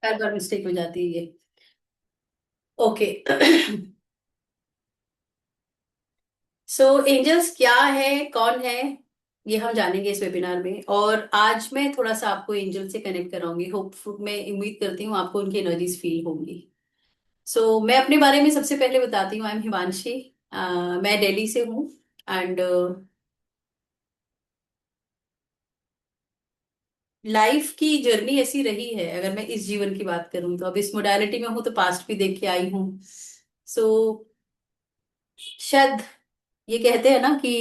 हर बार mistake हो जाती है ये। ओके। सो एंजल्स क्या है, कौन है, ये हम जानेंगे इस वेबिनार में। और आज मैं थोड़ा सा आपको एंजल से कनेक्ट कराऊंगी। होप मैं उम्मीद करती हूँ आपको उनकी एनर्जीज फील होंगी। मैं अपने बारे में सबसे पहले बताती हूँ। I am Himanshi. मैं दिल्ली से हूँ। एंड लाइफ की जर्नी ऐसी रही है, अगर मैं इस जीवन की बात करूँ तो अब इस मोडालिटी में हूँ तो पास्ट भी देख के आई हूँ। सो शायद ये कहते हैं ना कि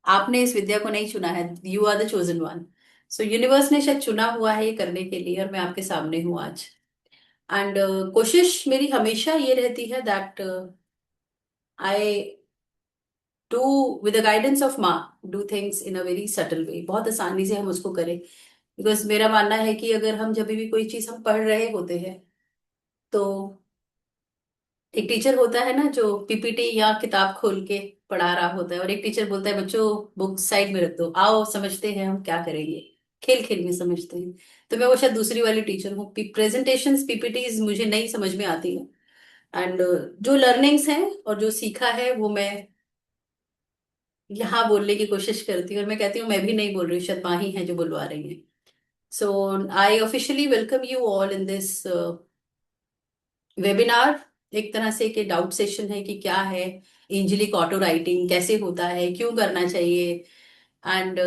आपने इस विद्या को नहीं चुना है, you are the chosen one. Universe ने शायद चुना हुआ है ये करने के लिए, और मैं आपके सामने हूँ आज। एंड कोशिश मेरी हमेशा ये रहती है that I do with the guidance of माँ, do things in a very subtle way, बहुत आसानी से हम उसको करें। बिकॉज मेरा मानना है कि अगर हम जब भी कोई चीज हम पढ़ रहे होते हैं, तो एक टीचर होता है ना जो पीपीटी या किताब खोल के पढ़ा रहा होता है, और एक टीचर बोलता है बच्चों बुक साइड में रख दो, आओ समझते हैं हम क्या करेंगे, खेल खेल में समझते हैं। तो मैं वो शायद दूसरी वाली टीचर हूँ। प्रेजेंटेशंस पीपीटीज मुझे नहीं समझ में आती है। एंड जो लर्निंग्स हैं और जो सीखा है वो मैं यहाँ बोलने की कोशिश करती हूँ, और मैं कहती हूँ मैं भी नहीं बोल रही हूँ, शायद माँ ही है जो बुलवा रही है। So I officially welcome you all in this webinar. एक तरह से कि डाउट सेशन है कि क्या है एंजेलिक ऑटो राइटिंग, कैसे होता है, क्यों करना चाहिए, एंड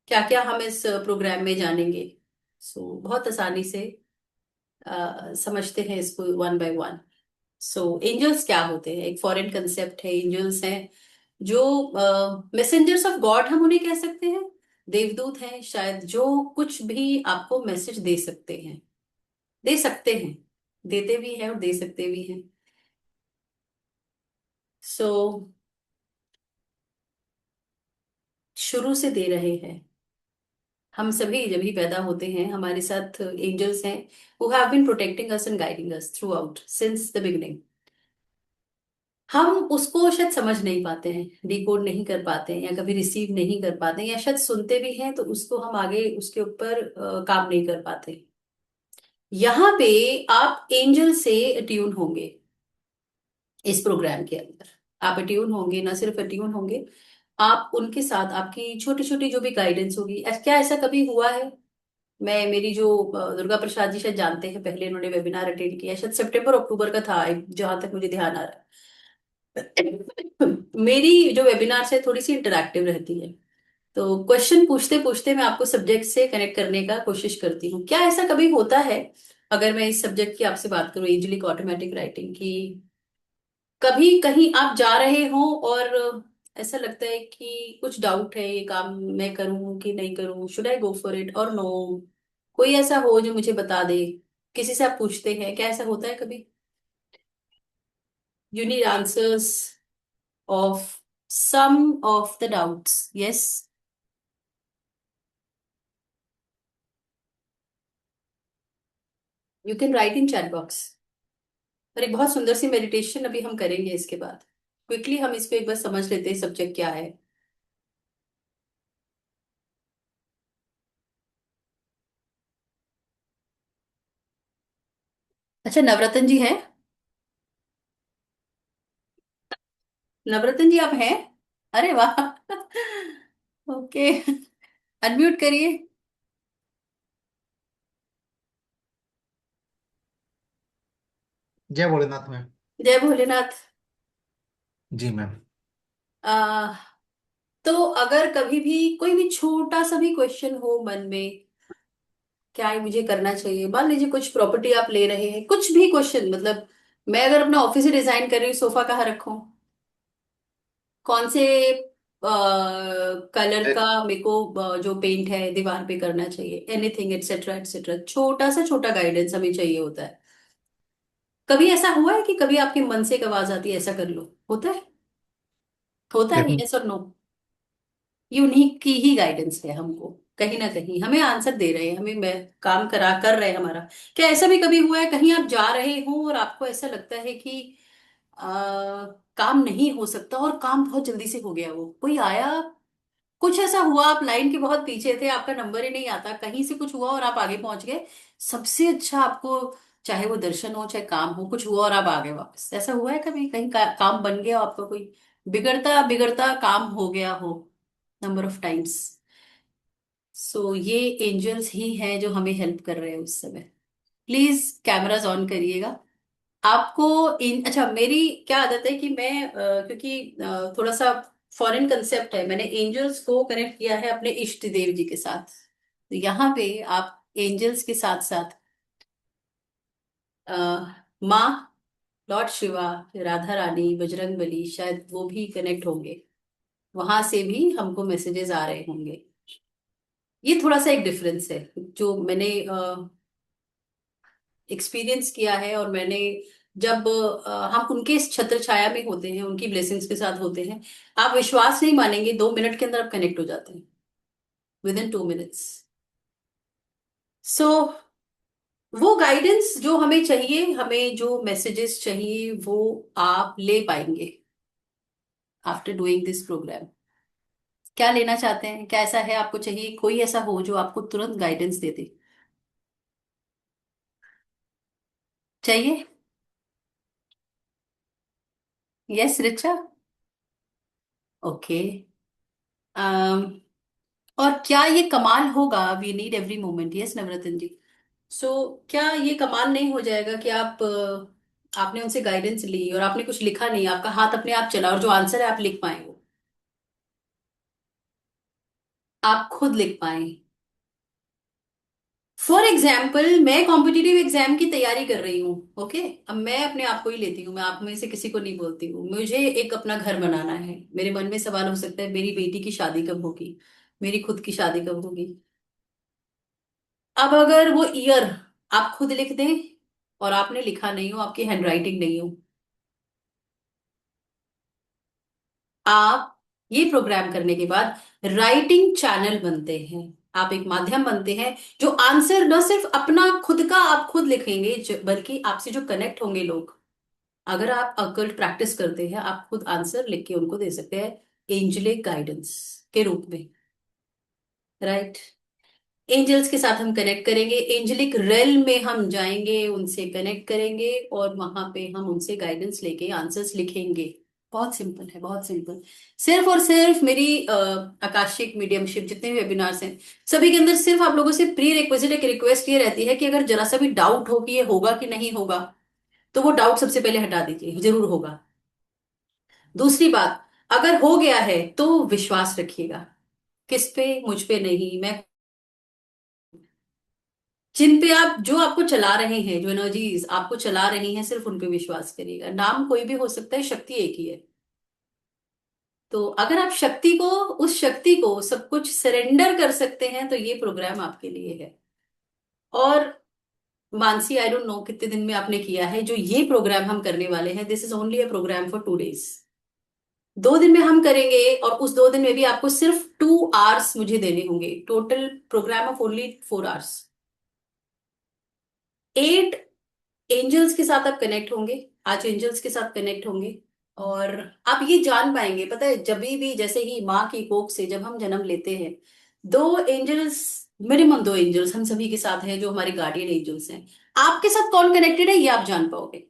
क्या क्या हम इस प्रोग्राम में जानेंगे। बहुत आसानी से समझते हैं इसको वन बाय वन। एंजल्स क्या होते हैं? एक फॉरेन कंसेप्ट है। एंजल्स हैं जो मैसेंजर्स ऑफ गॉड हम उन्हें कह सकते हैं। देवदूत हैं शायद, जो कुछ भी आपको मैसेज दे सकते हैं, दे सकते हैं, देते भी हैं और दे सकते भी हैं। सो शुरू से दे रहे हैं। हम सभी जब भी पैदा होते हैं हमारे साथ एंजल्स हैं who have been protecting us and guiding us throughout since the beginning. हम उसको शायद समझ नहीं पाते हैं, डिकोड नहीं कर पाते हैं, या कभी रिसीव नहीं कर पाते हैं, या शायद सुनते भी हैं तो उसको हम आगे उसके ऊपर काम नहीं कर पाते। यहाँ पे आप एंजल से अट्यून होंगे। इस प्रोग्राम के अंदर आप अट्यून होंगे, ना सिर्फ अट्यून होंगे, आप उनके साथ आपकी छोटी छोटी जो भी गाइडेंस होगी। क्या ऐसा कभी हुआ है? मैं मेरी जो दुर्गा प्रसाद जी शायद जानते हैं, पहले इन्होंने वेबिनार अटेंड किया, शायद सितंबर अक्टूबर का था जहां तक मुझे ध्यान आ रहा है। मेरी जो वेबिनार है थोड़ी सी इंटरैक्टिव रहती है। तो क्वेश्चन पूछते पूछते मैं आपको सब्जेक्ट से कनेक्ट करने का कोशिश करती हूँ। क्या ऐसा कभी होता है, अगर मैं इस सब्जेक्ट की आपसे बात करूँ, एंजेलिक ऑटोमेटिक राइटिंग की, कभी कहीं आप जा रहे हो और ऐसा लगता है कि कुछ डाउट है, ये काम मैं करूं कि नहीं करूं, should I go for it और नो, कोई ऐसा हो जो मुझे बता दे, किसी से आप पूछते हैं, क्या ऐसा होता है कभी? You need answers of some of the doubts, yes. You can write in chat box. और एक बहुत सुंदर सी मेडिटेशन अभी हम करेंगे इसके बाद। क्विकली हम इसको एक बार समझ लेते हैं सब्जेक्ट क्या है। अच्छा, नवरत्न जी हैं? नवरत्न जी आप हैं? अरे वाह। ओके, अनम्यूट करिए। जय भोलेनाथ मैम। जय भोलेनाथ। जी मैम। आ, तो अगर कभी भी कोई भी छोटा सा भी क्वेश्चन हो मन में, क्या ये मुझे करना चाहिए, मान लीजिए कुछ प्रॉपर्टी आप ले रहे हैं, कुछ भी क्वेश्चन, मतलब मैं अगर अपना ऑफिस ही डिजाइन कर रही हूँ, सोफा कहाँ रखूं, कौन से कलर का मेरे को जो पेंट है दीवार पे करना चाहिए, एनीथिंग एटसेट्रा एटसेट्रा, छोटा से छोटा गाइडेंस हमें चाहिए होता है। कभी ऐसा हुआ है कि कभी आपके मन से एक आवाज आती है ऐसा कर लो, होता है? होता है, डेफिनेटली। यस और नो? यूनिक की ही गाइडेंस है हमको, कहीं ना कहीं हमें आंसर दे रहे हैं, हमें काम करा कर रहे हैं हमारा। क्या ऐसा भी कभी हुआ है कहीं आप जा रहे हो और आपको ऐसा लगता है कि काम नहीं हो सकता, और काम बहुत जल्दी से हो गया, वो कोई आया, कुछ ऐसा हुआ, आप लाइन के बहुत पीछे थे, आपका नंबर ही नहीं आता, कहीं से कुछ हुआ और आप आगे पहुंच गए। सबसे अच्छा आपको, चाहे वो दर्शन हो चाहे काम हो, कुछ हुआ और आप आ गए वापस। ऐसा हुआ है कभी कहीं काम बन गया हो आपका, कोई बिगड़ता बिगड़ता काम हो गया हो नंबर ऑफ टाइम्स? सो ये एंजल्स ही हैं जो हमें हेल्प कर रहे हैं उस समय। प्लीज कैमराज ऑन करिएगा। आपको इन, अच्छा, मेरी क्या आदत है कि मैं क्योंकि थोड़ा सा फॉरेन कंसेप्ट है, मैंने एंजल्स को कनेक्ट किया है अपने इष्ट देव जी के साथ। तो यहाँ पे आप एंजल्स के साथ साथ माँ, लॉर्ड शिवा, राधा रानी, बजरंग बली, शायद वो भी कनेक्ट होंगे। वहां से भी हमको मैसेजेस आ रहे होंगे। ये थोड़ा सा एक डिफरेंस है जो मैंने एक्सपीरियंस किया है। और मैंने जब हम उनके छत्र छाया में होते हैं, उनकी ब्लेसिंग्स के साथ होते हैं, आप विश्वास नहीं मानेंगे, 2 मिनट के अंदर आप कनेक्ट हो जाते हैं, विद इन 2 मिनट्स। सो वो गाइडेंस जो हमें चाहिए, हमें जो मैसेजेस चाहिए, वो आप ले पाएंगे आफ्टर डूइंग दिस प्रोग्राम। क्या लेना चाहते हैं, क्या ऐसा है आपको चाहिए, कोई ऐसा हो जो आपको तुरंत गाइडेंस दे दे? चाहिए? यस रिचा। ओके। और क्या ये कमाल होगा, we need every moment, yes Navratna ji. So क्या ये कमाल नहीं हो जाएगा कि आप आपने उनसे गाइडेंस ली और आपने कुछ लिखा नहीं, आपका हाथ अपने आप चला और जो आंसर है आप लिख पाए, वो आप खुद लिख पाए? फॉर एग्जाम्पल, मैं कॉम्पिटिटिव एग्जाम की तैयारी कर रही हूँ, ओके। अब मैं अपने आप को ही लेती हूँ, मैं आप में से किसी को नहीं बोलती हूँ। मुझे एक अपना घर बनाना है, मेरे मन में सवाल हो सकता है, मेरी बेटी की शादी कब होगी, मेरी खुद की शादी कब होगी। अब अगर वो ईयर आप खुद लिख दें और आपने लिखा नहीं हो, आपकी हैंडराइटिंग नहीं हो, आप ये प्रोग्राम करने के बाद राइटिंग चैनल बनते हैं, आप एक माध्यम बनते हैं जो आंसर न सिर्फ अपना खुद का आप खुद लिखेंगे, बल्कि आपसे जो कनेक्ट होंगे लोग, अगर आप अकल्ट प्रैक्टिस करते हैं, आप खुद आंसर लिख के उनको दे सकते हैं एंजलिक गाइडेंस के रूप में। राइट। एंजल्स के साथ हम कनेक्ट करेंगे, एंजलिक रेल में हम जाएंगे, उनसे कनेक्ट करेंगे और वहां पे हम उनसे गाइडेंस लेके आंसर्स लिखेंगे। बहुत सिंपल है, बहुत सिंपल। सिर्फ और सिर्फ मेरी आकाशिक मीडियमशिप जितने भी वेबिनार्स हैं, सभी के अंदर सिर्फ आप लोगों से प्री रिक्वेजिट एक रिक्वेस्ट ये रहती है कि अगर जरा सा भी डाउट हो कि ये होगा कि नहीं होगा, तो वो डाउट सबसे पहले हटा दीजिए, जरूर होगा। दूसरी बात, अगर हो गया है तो विश्वास रखिएगा। किस पे? मुझ पे नहीं। मैं जिन पे आप, जो आपको चला रहे हैं, जो एनर्जीज आपको चला रही हैं, सिर्फ उन पे विश्वास करिएगा। नाम कोई भी हो सकता है, शक्ति एक ही है। तो अगर आप शक्ति को, उस शक्ति को सब कुछ सरेंडर कर सकते हैं, तो ये प्रोग्राम आपके लिए है। और मानसी, आई डोंट नो कितने दिन में आपने किया है, जो ये प्रोग्राम हम करने वाले हैं, this is only a programme for 2 days. 2 दिन में हम करेंगे और उस 2 दिन में भी आपको सिर्फ 2 आवर्स मुझे देने होंगे, total programme of only 4 hours. 8 angels के साथ आप कनेक्ट होंगे, आज एंजल्स के साथ कनेक्ट होंगे। और आप ये जान पाएंगे, पता है, जब भी जैसे ही माँ की कोख से जब हम जन्म लेते हैं, 2 एंजल्स, मिनिमम 2 एंजल्स हम सभी के साथ हैं जो हमारे गार्डियन एंजल्स हैं। आपके साथ कौन कनेक्टेड है ये आप जान पाओगे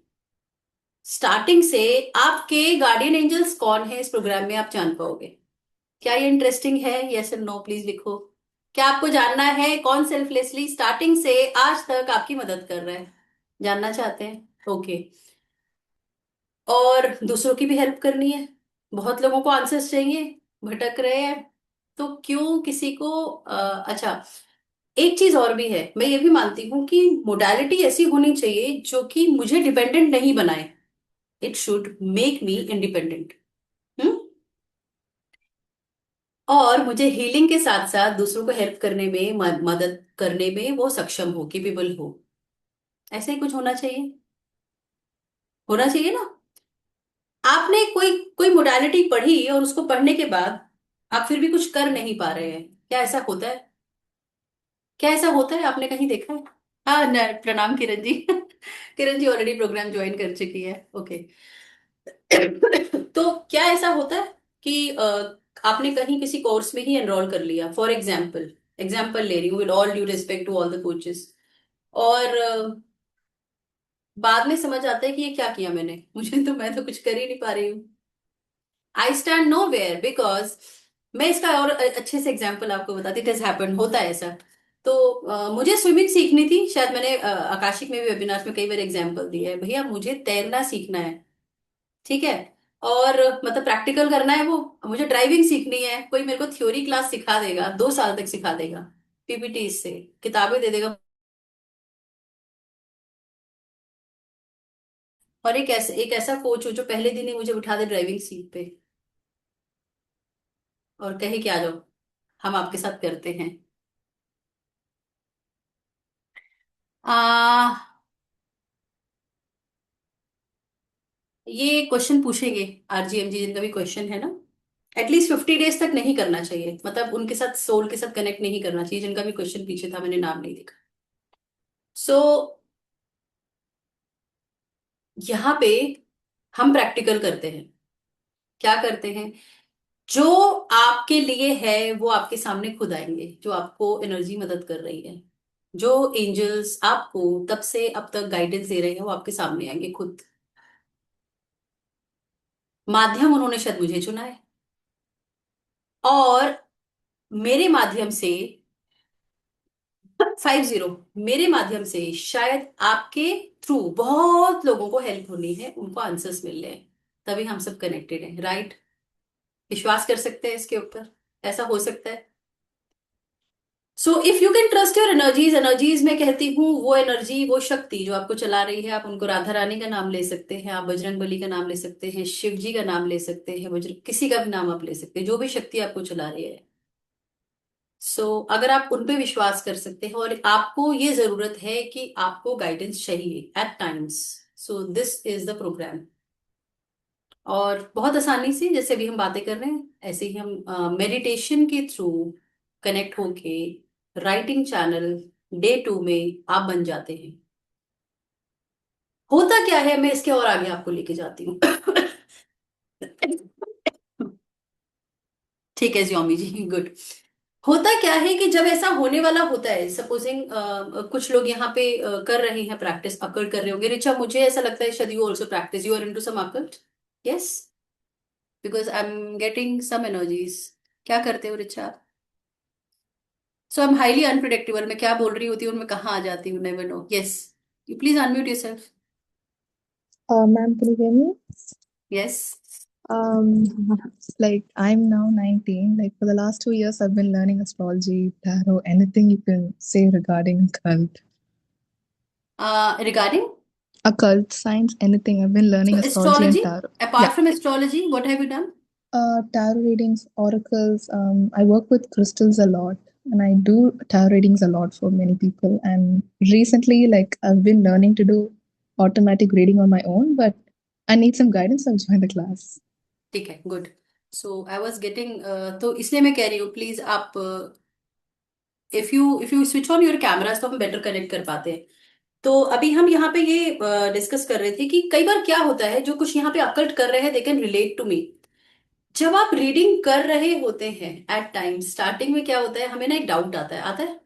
स्टार्टिंग से। आपके गार्डियन एंजल्स कौन है इस प्रोग्राम में आप जान पाओगे। क्या ये इंटरेस्टिंग है? यस और नो प्लीज लिखो। क्या आपको जानना है कौन सेल्फलेसली स्टार्टिंग से आज तक आपकी मदद कर रहा है? जानना चाहते हैं? ओके। और दूसरों की भी हेल्प करनी है, बहुत लोगों को आंसर्स चाहिए, भटक रहे हैं, तो क्यों किसी को अच्छा, एक चीज और भी है, मैं ये भी मानती हूँ कि मोडालिटी ऐसी होनी चाहिए जो कि मुझे डिपेंडेंट नहीं बनाए। It should make me independent. Hmm. और मुझे हीलिंग के साथ साथ दूसरों को हेल्प करने में, मदद करने में वो सक्षम हो, केपेबल हो। ऐसा ही कुछ होना चाहिए, होना चाहिए ना। आपने कोई कोई मोडालिटी पढ़ी और उसको पढ़ने के बाद आप फिर भी कुछ कर नहीं पा रहे हैं, क्या ऐसा होता है? क्या ऐसा होता है, आपने कहीं देखा है? हाँ न, प्रणाम Kiran ji. Kiran ji already programme join कर चुकी है, ओके। तो क्या ऐसा होता है कि आपने कहीं किसी कोर्स में ही एनरोल कर लिया, फॉर एग्जाम्पल, एग्जाम्पल ले रही हूँ, with all due respect to all the coaches, और बाद में समझ आता है कि ये क्या किया मैंने, मैं तो कुछ कर ही नहीं पा रही हूँ। I stand nowhere because, मैं इसका और अच्छे से एग्जाम्पल आपको बताती, इट हैज हैपेंड, होता है ऐसा। तो मुझे स्विमिंग सीखनी थी, शायद मैंने आकाशिक में भी वेबिनार में कई बार एग्जाम्पल दिया है, भैया मुझे तैरना सीखना है, ठीक है, और मतलब प्रैक्टिकल करना है वो, मुझे ड्राइविंग सीखनी है, कोई मेरे को थ्योरी क्लास सिखा देगा, 2 साल तक सिखा देगा, पीपीटी से किताबें दे देगा, और एक ऐसा कोच हो जो पहले दिन ही मुझे उठा दे ड्राइविंग सीट पे और कहे कि आ जाओ, हम आपके साथ करते हैं। आ ये क्वेश्चन पूछेंगे आरजीएमजी, जिनका भी क्वेश्चन है ना, एटलीस्ट 50 डेज तक नहीं करना चाहिए, मतलब उनके साथ सोल के साथ कनेक्ट नहीं करना चाहिए, जिनका भी क्वेश्चन पीछे था, मैंने नाम नहीं देखा। सो यहाँ पे हम प्रैक्टिकल करते हैं, क्या करते हैं, जो आपके लिए है वो आपके सामने खुद आएंगे, जो आपको एनर्जी मदद कर रही है, जो एंजल्स आपको तब से अब तक गाइडेंस दे रहे हैं, वो आपके सामने आएंगे खुद। माध्यम उन्होंने शायद मुझे चुना है, और मेरे माध्यम से 50, मेरे माध्यम से शायद आपके थ्रू बहुत लोगों को हेल्प होनी है, उनको आंसर्स मिल रहे हैं, तभी हम सब कनेक्टेड हैं, राइट? विश्वास कर सकते हैं इसके ऊपर, ऐसा हो सकता है। So if you can trust your energies, energies मैं कहती हूँ वो एनर्जी, वो शक्ति जो आपको चला रही है, आप उनको राधा रानी का नाम ले सकते हैं, आप बजरंग बली का नाम ले सकते हैं, शिव जी का नाम ले सकते हैं, बजरंग किसी का भी नाम आप ले सकते हैं, जो भी शक्ति आपको चला रही है। अगर आप उन पे विश्वास कर सकते हैं, और आपको ये जरूरत है कि आपको गाइडेंस चाहिए at times, so this is the programme. और बहुत आसानी से, जैसे अभी हम बातें कर रहे हैं, ऐसे ही हम मेडिटेशन के थ्रू कनेक्ट होके राइटिंग चैनल डे 2 में आप बन जाते हैं। होता क्या है, मैं इसके और आगे आपको लेके जाती हूँ। ठीक है ज्योमी जी, गुड। होता क्या है कि जब ऐसा होने वाला होता है, सपोजिंग कुछ लोग यहाँ पे कर रहे हैं प्रैक्टिस, अकड़ कर रहे होंगे, रिचा मुझे ऐसा लगता है शायद you also practice, you are into some अकड़, yes, because I am getting some energies. क्या करते हो Richa? So I am highly unpredictable, मैं क्या बोल रही होती हूँ और मैं कहाँ आ जाती हूँ, never know, yes, you please unmute yourself. Ma'am, can you hear me? Yes. Um, like I'm now 19. Like for the last 2 years, I've been learning astrology, tarot, anything you can say regarding occult. Regarding, Occult science, anything. I've been so learning astrology and astrology, tarot. apart Yeah. from astrology, what have you done? Tarot readings, oracles. I work with crystals a lot, and I do tarot readings a lot for many people. And recently, like I've been learning to do automatic reading on my own, but I need some guidance. I'll join the class. ठीक है, good. So I was getting, तो इसलिए मैं कह रही हूँ, please आप, if you switch on your cameras तो हम बेटर कनेक्ट कर पाते हैं। तो अभी हम यहाँ पे ये डिस्कस कर रहे थे कि कई बार क्या होता है, जो कुछ यहाँ पे अकल्ट कर रहे हैं, they can relate to me. जब आप रीडिंग कर रहे होते हैं एट टाइम, स्टार्टिंग में क्या होता है, हमें ना एक डाउट आता है,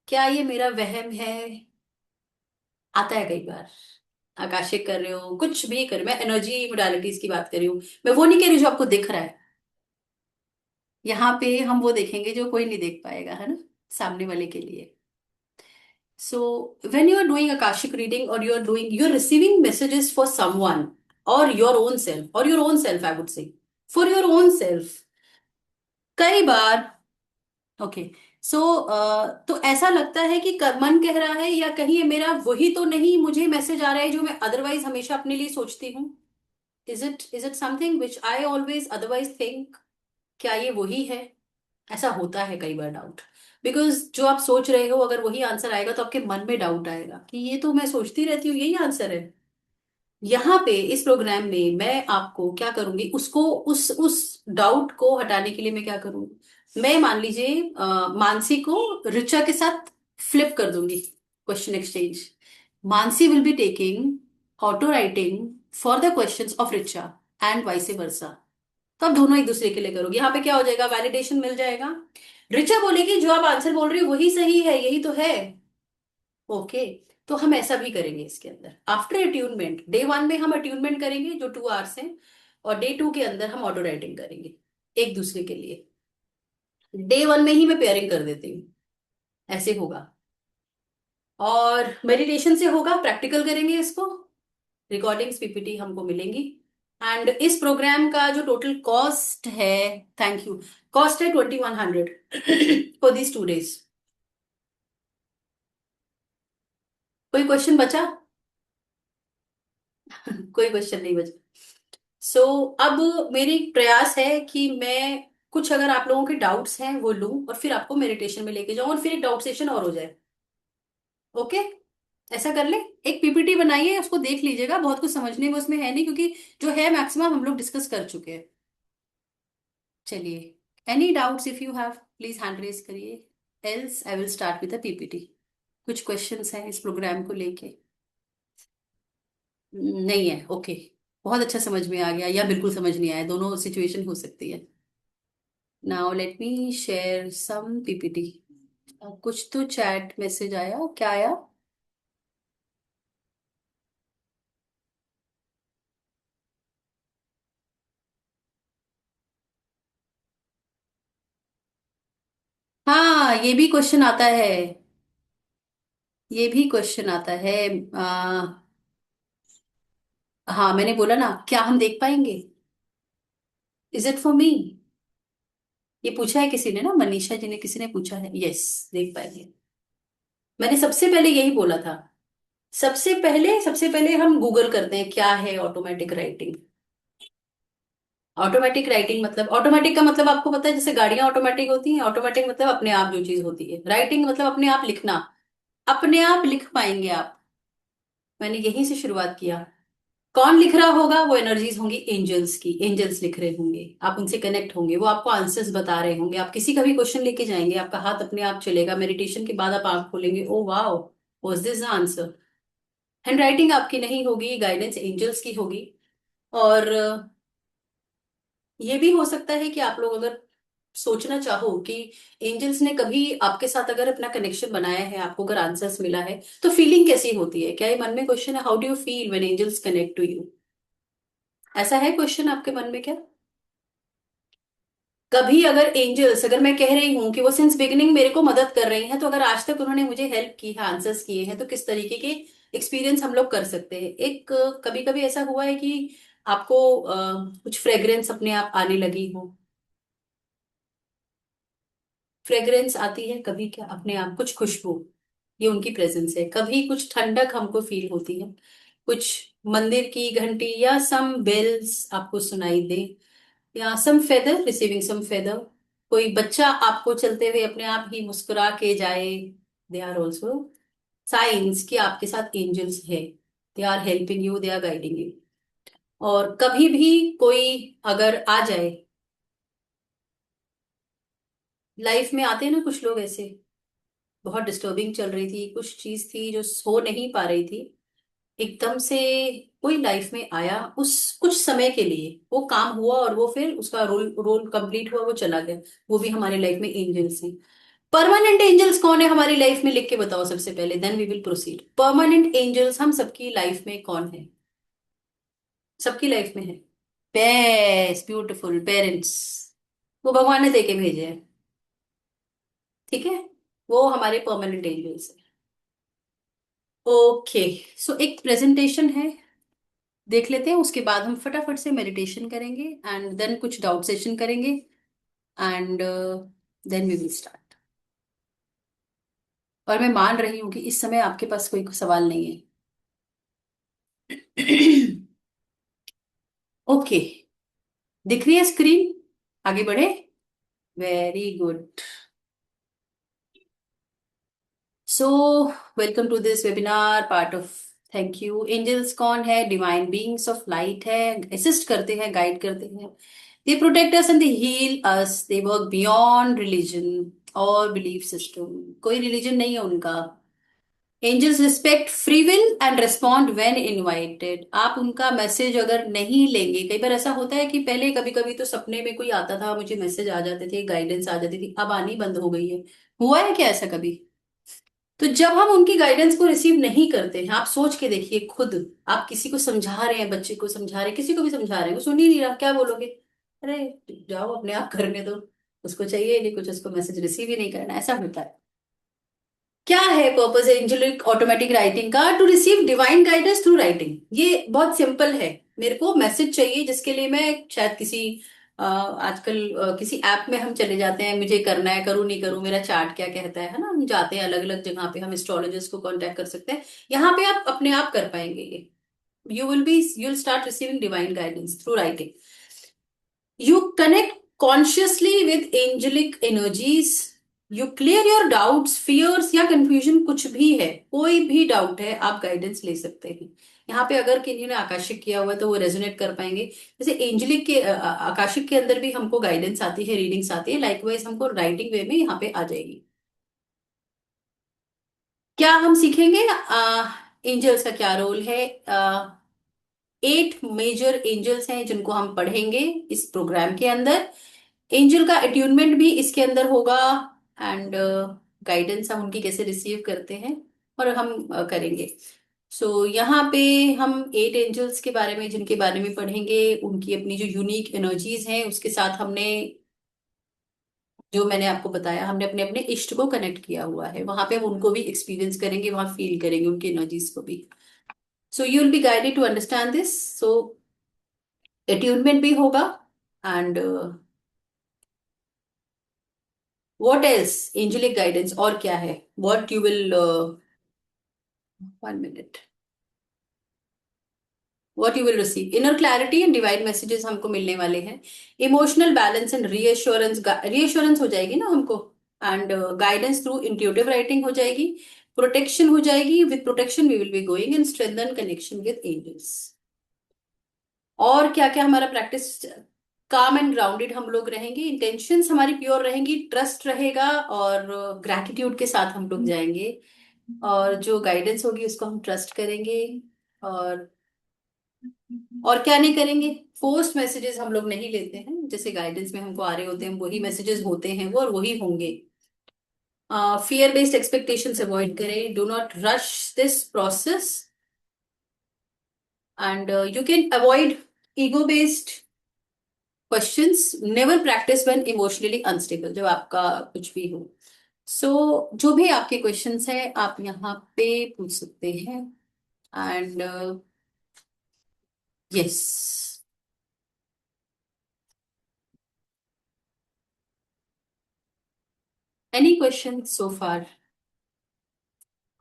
क्या ये मेरा वहम है, आता है कई बार। आकाशिक कर रहे हो, कुछ भी कर, मैं एनर्जी मोडालिटीज की बात कर रही हूँ, मैं वो नहीं कह रही जो आपको दिख रहा है। यहाँ पे हम वो देखेंगे जो कोई नहीं देख पाएगा, है ना, सामने वाले के लिए। So when you are doing Akashic reading, or you're receiving messages for someone, or your own self, I would say, for your own self, कई बार, ओके, सो तो ऐसा लगता है कि मन कह रहा है, या कहीं ये मेरा वही तो नहीं, मुझे मैसेज आ रहा है जो मैं अदरवाइज हमेशा अपने लिए सोचती हूँ। Is it something which I always otherwise think, क्या ये वही है? ऐसा होता है कई बार डाउट, बिकॉज जो आप सोच रहे हो, अगर वही आंसर आएगा तो आपके मन में डाउट आएगा कि ये तो मैं सोचती रहती हूँ, यही आंसर है। यहाँ पे इस प्रोग्राम में मैं आपको क्या करूंगी, उसको उस डाउट को हटाने के लिए मैं क्या करूंगी, मैं मान लीजिए मानसी को ऋचा के साथ फ्लिप कर दूंगी, question exchange. Mansi will be taking auto writing for the questions of Richa, and vice versa. तो आप दोनों एक दूसरे के लिए करोगे, यहाँ पे क्या हो जाएगा, वैलिडेशन मिल जाएगा। रिचा बोलेगी जो आप आंसर बोल रही हो वही सही है, यही तो है। ओके, तो हम ऐसा भी करेंगे इसके अंदर। आफ्टर अट्यूनमेंट, डे 1 में हम अट्यूनमेंट करेंगे जो 2 आवर्स हैं, और डे 2 के अंदर हम ऑटो राइटिंग करेंगे एक दूसरे के लिए। डे 1 में ही मैं पेयरिंग कर देती हूँ, ऐसे होगा। और मेडिटेशन से होगा, प्रैक्टिकल करेंगे इसको, रिकॉर्डिंग्स पीपीटी हमको मिलेंगी। एंड इस प्रोग्राम का जो टोटल कॉस्ट है, थैंक यू, कॉस्ट है 2100 फॉर दिस 2 days। कोई क्वेश्चन बचा? कोई क्वेश्चन नहीं बचा। सो अब मेरी प्रयास है कि मैं कुछ, अगर आप लोगों के डाउट्स हैं वो लूं और फिर आपको मेडिटेशन में लेके जाऊं, और फिर एक डाउट सेशन और हो जाए। ओके, ऐसा कर ले। एक पीपीटी बनाइए, उसको देख लीजिएगा, बहुत कुछ समझने में उसमें है नहीं, क्योंकि जो है मैक्सिमम हम लोग डिस्कस कर चुके हैं। चलिए, any doubts if you have, please hand raise करिए, else I will start with the PPT. कुछ क्वेश्चंस हैं इस प्रोग्राम को लेके? नहीं है, ओके। बहुत अच्छा, समझ में आ गया या बिल्कुल समझ नहीं आया, दोनों सिचुएशन हो सकती है। Now let me share some PPT. कुछ तो चैट मैसेज आया, क्या आया? हाँ, ये भी क्वेश्चन आता है, ये भी क्वेश्चन आता है। हाँ, मैंने बोला ना, क्या हम देख पाएंगे? Is it for me? ये पूछा है किसी ने ना, मनीषा जी ने, किसी ने पूछा है, यस, देख पाएंगे। मैंने सबसे पहले यही बोला था। सबसे पहले हम गूगल करते हैं क्या है ऑटोमेटिक राइटिंग। ऑटोमेटिक राइटिंग मतलब, ऑटोमेटिक का मतलब आपको पता है, जैसे गाड़ियां ऑटोमेटिक होती हैं, ऑटोमेटिक मतलब अपने आप जो चीज होती है, राइटिंग मतलब अपने आप लिखना। अपने आप लिख पाएंगे आप, मैंने यहीं से शुरुआत किया। कौन लिख रहा होगा? वो एनर्जीज होंगी एंजल्स की, एंजल्स लिख रहे होंगे, आप उनसे कनेक्ट होंगे, वो आपको आंसर्स बता रहे होंगे। आप किसी का भी क्वेश्चन लेके जाएंगे, आपका हाथ अपने आप चलेगा, मेडिटेशन के बाद आप आंख खोलेंगे, oh wow, was this the answer. Hand writing आपकी नहीं होगी, गाइडेंस एंजल्स की होगी। और ये भी हो सकता है कि आप लोग अगर सोचना चाहो कि एंजल्स ने कभी आपके साथ अगर अपना कनेक्शन बनाया है, आपको अगर आंसर्स मिला है, तो फीलिंग कैसी होती है? क्या ये मन में क्वेश्चन है, how do you feel when angels connect to you? ऐसा है क्वेश्चन आपके मन में क्या? कभी अगर एंजल्स, अगर मैं कह रही हूं कि वो सिंस बिगिनिंग मेरे को मदद कर रही हैं, तो अगर आज तक उन्होंने मुझे हेल्प की है, आंसर्स किए हैं, तो किस तरीके के एक्सपीरियंस हम लोग कर सकते हैं? एक कभी कभी ऐसा हुआ है कि आपको कुछ फ्रेग्रेंस अपने आप आने लगी हो? फ्रेग्रेंस आती है कभी क्या अपने आप, कुछ खुशबू, ये उनकी प्रेजेंस है। कभी कुछ ठंडक हमको फील होती है, कुछ मंदिर की घंटी या सम बेल्स आपको सुनाई दे, या सम फेदर, रिसीविंग सम फेदर, कोई बच्चा आपको चलते हुए अपने आप ही मुस्कुरा के जाए, दे आर ऑल्सो साइंस कि आपके साथ एंजल्स है, they are helping you, they are guiding you. और कभी भी कोई अगर आ जाए, लाइफ में आते हैं ना कुछ लोग ऐसे, बहुत डिस्टर्बिंग चल रही थी, कुछ चीज थी जो हो नहीं पा रही थी, एकदम से कोई लाइफ में आया, उस कुछ समय के लिए वो काम हुआ, और वो फिर उसका रोल रोल कंप्लीट हुआ, वो चला गया। वो भी हमारे लाइफ में एंजल्स हैं। परमानेंट एंजल्स कौन है हमारी लाइफ में, लिख के बताओ सबसे पहले, then we will proceed. Permanent angels हम सबकी लाइफ में कौन है? सबकी लाइफ में है। बेस्ट, ब्यूटिफुल पेरेंट्स, वो भगवान ने देके भेजे हैं, ठीक है, वो हमारे परमानेंट एंजल्स हैं। ओके, सो एक प्रेजेंटेशन है, देख लेते हैं, उसके बाद हम फटाफट से मेडिटेशन करेंगे, एंड देन कुछ डाउट सेशन करेंगे, and then we will start. और मैं मान रही हूँ कि इस समय आपके पास कोई सवाल नहीं है। ओके, दिख रही है स्क्रीन? आगे बढ़े, very good. So welcome to this webinar part of, thank you. Angels कौन है? डिवाइन बीइंग्स ऑफ लाइट है, असिस्ट करते हैं, गाइड करते हैं, they protect us and they heal us, they work beyond religion और बिलीफ सिस्टम। कोई religion नहीं है उनका, angels respect free will and respond when invited. आप उनका मैसेज अगर नहीं लेंगे, कई बार ऐसा होता है कि पहले कभी कभी तो सपने में कोई आता था, मुझे मैसेज आ जाते थे, गाइडेंस आ जाती थी, अब आनी बंद हो गई है। हुआ है क्या ऐसा कभी? तो जब हम उनकी गाइडेंस को रिसीव नहीं करते हैं, आप सोच के देखिए खुद, आप किसी को समझा रहे हैं, बच्चे को समझा रहे हैं, किसी को भी समझा रहे हैं, वो सुन ही नहीं रहा, क्या बोलोगे? अरे जाओ अपने आप करने दो, उसको चाहिए ही नहीं कुछ, उसको मैसेज रिसीव ही नहीं करना, ऐसा होता है। क्या है पर्पस एंजेलिक ऑटोमेटिक राइटिंग का? To receive divine guidance through writing. ये बहुत सिंपल है। मेरे को मैसेज चाहिए जिसके लिए मैं शायद किसी आजकल किसी ऐप में हम चले जाते हैं, मुझे करना है, करूँ नहीं करूँ, मेरा चार्ट क्या कहता है ना, हम जाते हैं अलग अलग जगह पे, हम एस्ट्रोलॉजर्स को कांटेक्ट कर सकते हैं। यहाँ पे आप अपने आप कर पाएंगे ये। You will start receiving divine guidance through writing. You connect consciously with angelic energies. You clear your doubts, fears या confusion, कुछ भी है, कोई भी डाउट है, आप गाइडेंस ले सकते हैं। यहाँ पे अगर किन्हीं ने आकाशिक किया हुआ है तो वो रेजोनेट कर पाएंगे। जैसे एंजलिक के आकाशिक के अंदर भी हमको गाइडेंस आती है, रीडिंग्स आती है, लाइकवाइज हमको राइटिंग वे में यहाँ पे आ जाएगी। क्या हम सीखेंगे एंजल्स का क्या रोल है? 8 मेजर एंजल्स हैं जिनको हम पढ़ेंगे इस प्रोग्राम के अंदर। एंजल का अट्यूनमेंट भी इसके अंदर होगा, एंड गाइडेंस हम उनकी कैसे रिसीव करते हैं और हम करेंगे। सो यहाँ पे हम 8 एंजल्स के बारे में, जिनके बारे में पढ़ेंगे, उनकी अपनी जो यूनिक एनर्जीज हैं, उसके साथ हमने जो मैंने आपको बताया, हमने अपने अपने इष्ट को कनेक्ट किया हुआ है, वहां पे हम उनको भी एक्सपीरियंस करेंगे, वहां फील करेंगे उनकी एनर्जीज को भी। So you will be guided to understand this. So attunement भी होगा, and what else, angelic guidance और क्या है, what you will, 1 minute, what you will receive, inner clarity and divine messages हमको मिलने वाले हैं। Emotional balance and reassurance, reassurance हो जाएगी ना हमको, and guidance through intuitive writing हो जाएगी। प्रोटेक्शन हो जाएगी, with protection we will be going and strengthen connection with angels. और क्या क्या हमारा प्रैक्टिस, काम एंड ग्राउंडेड हम लोग रहेंगे, इंटेंशंस हमारी प्योर रहेंगी, ट्रस्ट रहेगा, और ग्रैटिट्यूड के साथ हम लोग जाएंगे, और जो गाइडेंस होगी उसको हम ट्रस्ट करेंगे। और और क्या नहीं करेंगे, फोर्स्ड मैसेजेस हम लोग नहीं लेते हैं, जैसे गाइडेंस में हमको आ रहे होते हैं वही मैसेजेस होते हैं वो, और वही होंगे। फियर बेस्ड एक्सपेक्टेशंस अवॉइड करें, do not rush this process, and you can avoid ego based questions, never practice when emotionally unstable, जब आपका कुछ भी हो। सो जो भी आपके क्वेश्चंस हैं आप यहाँ पे पूछ सकते हैं, and yes, any question so far?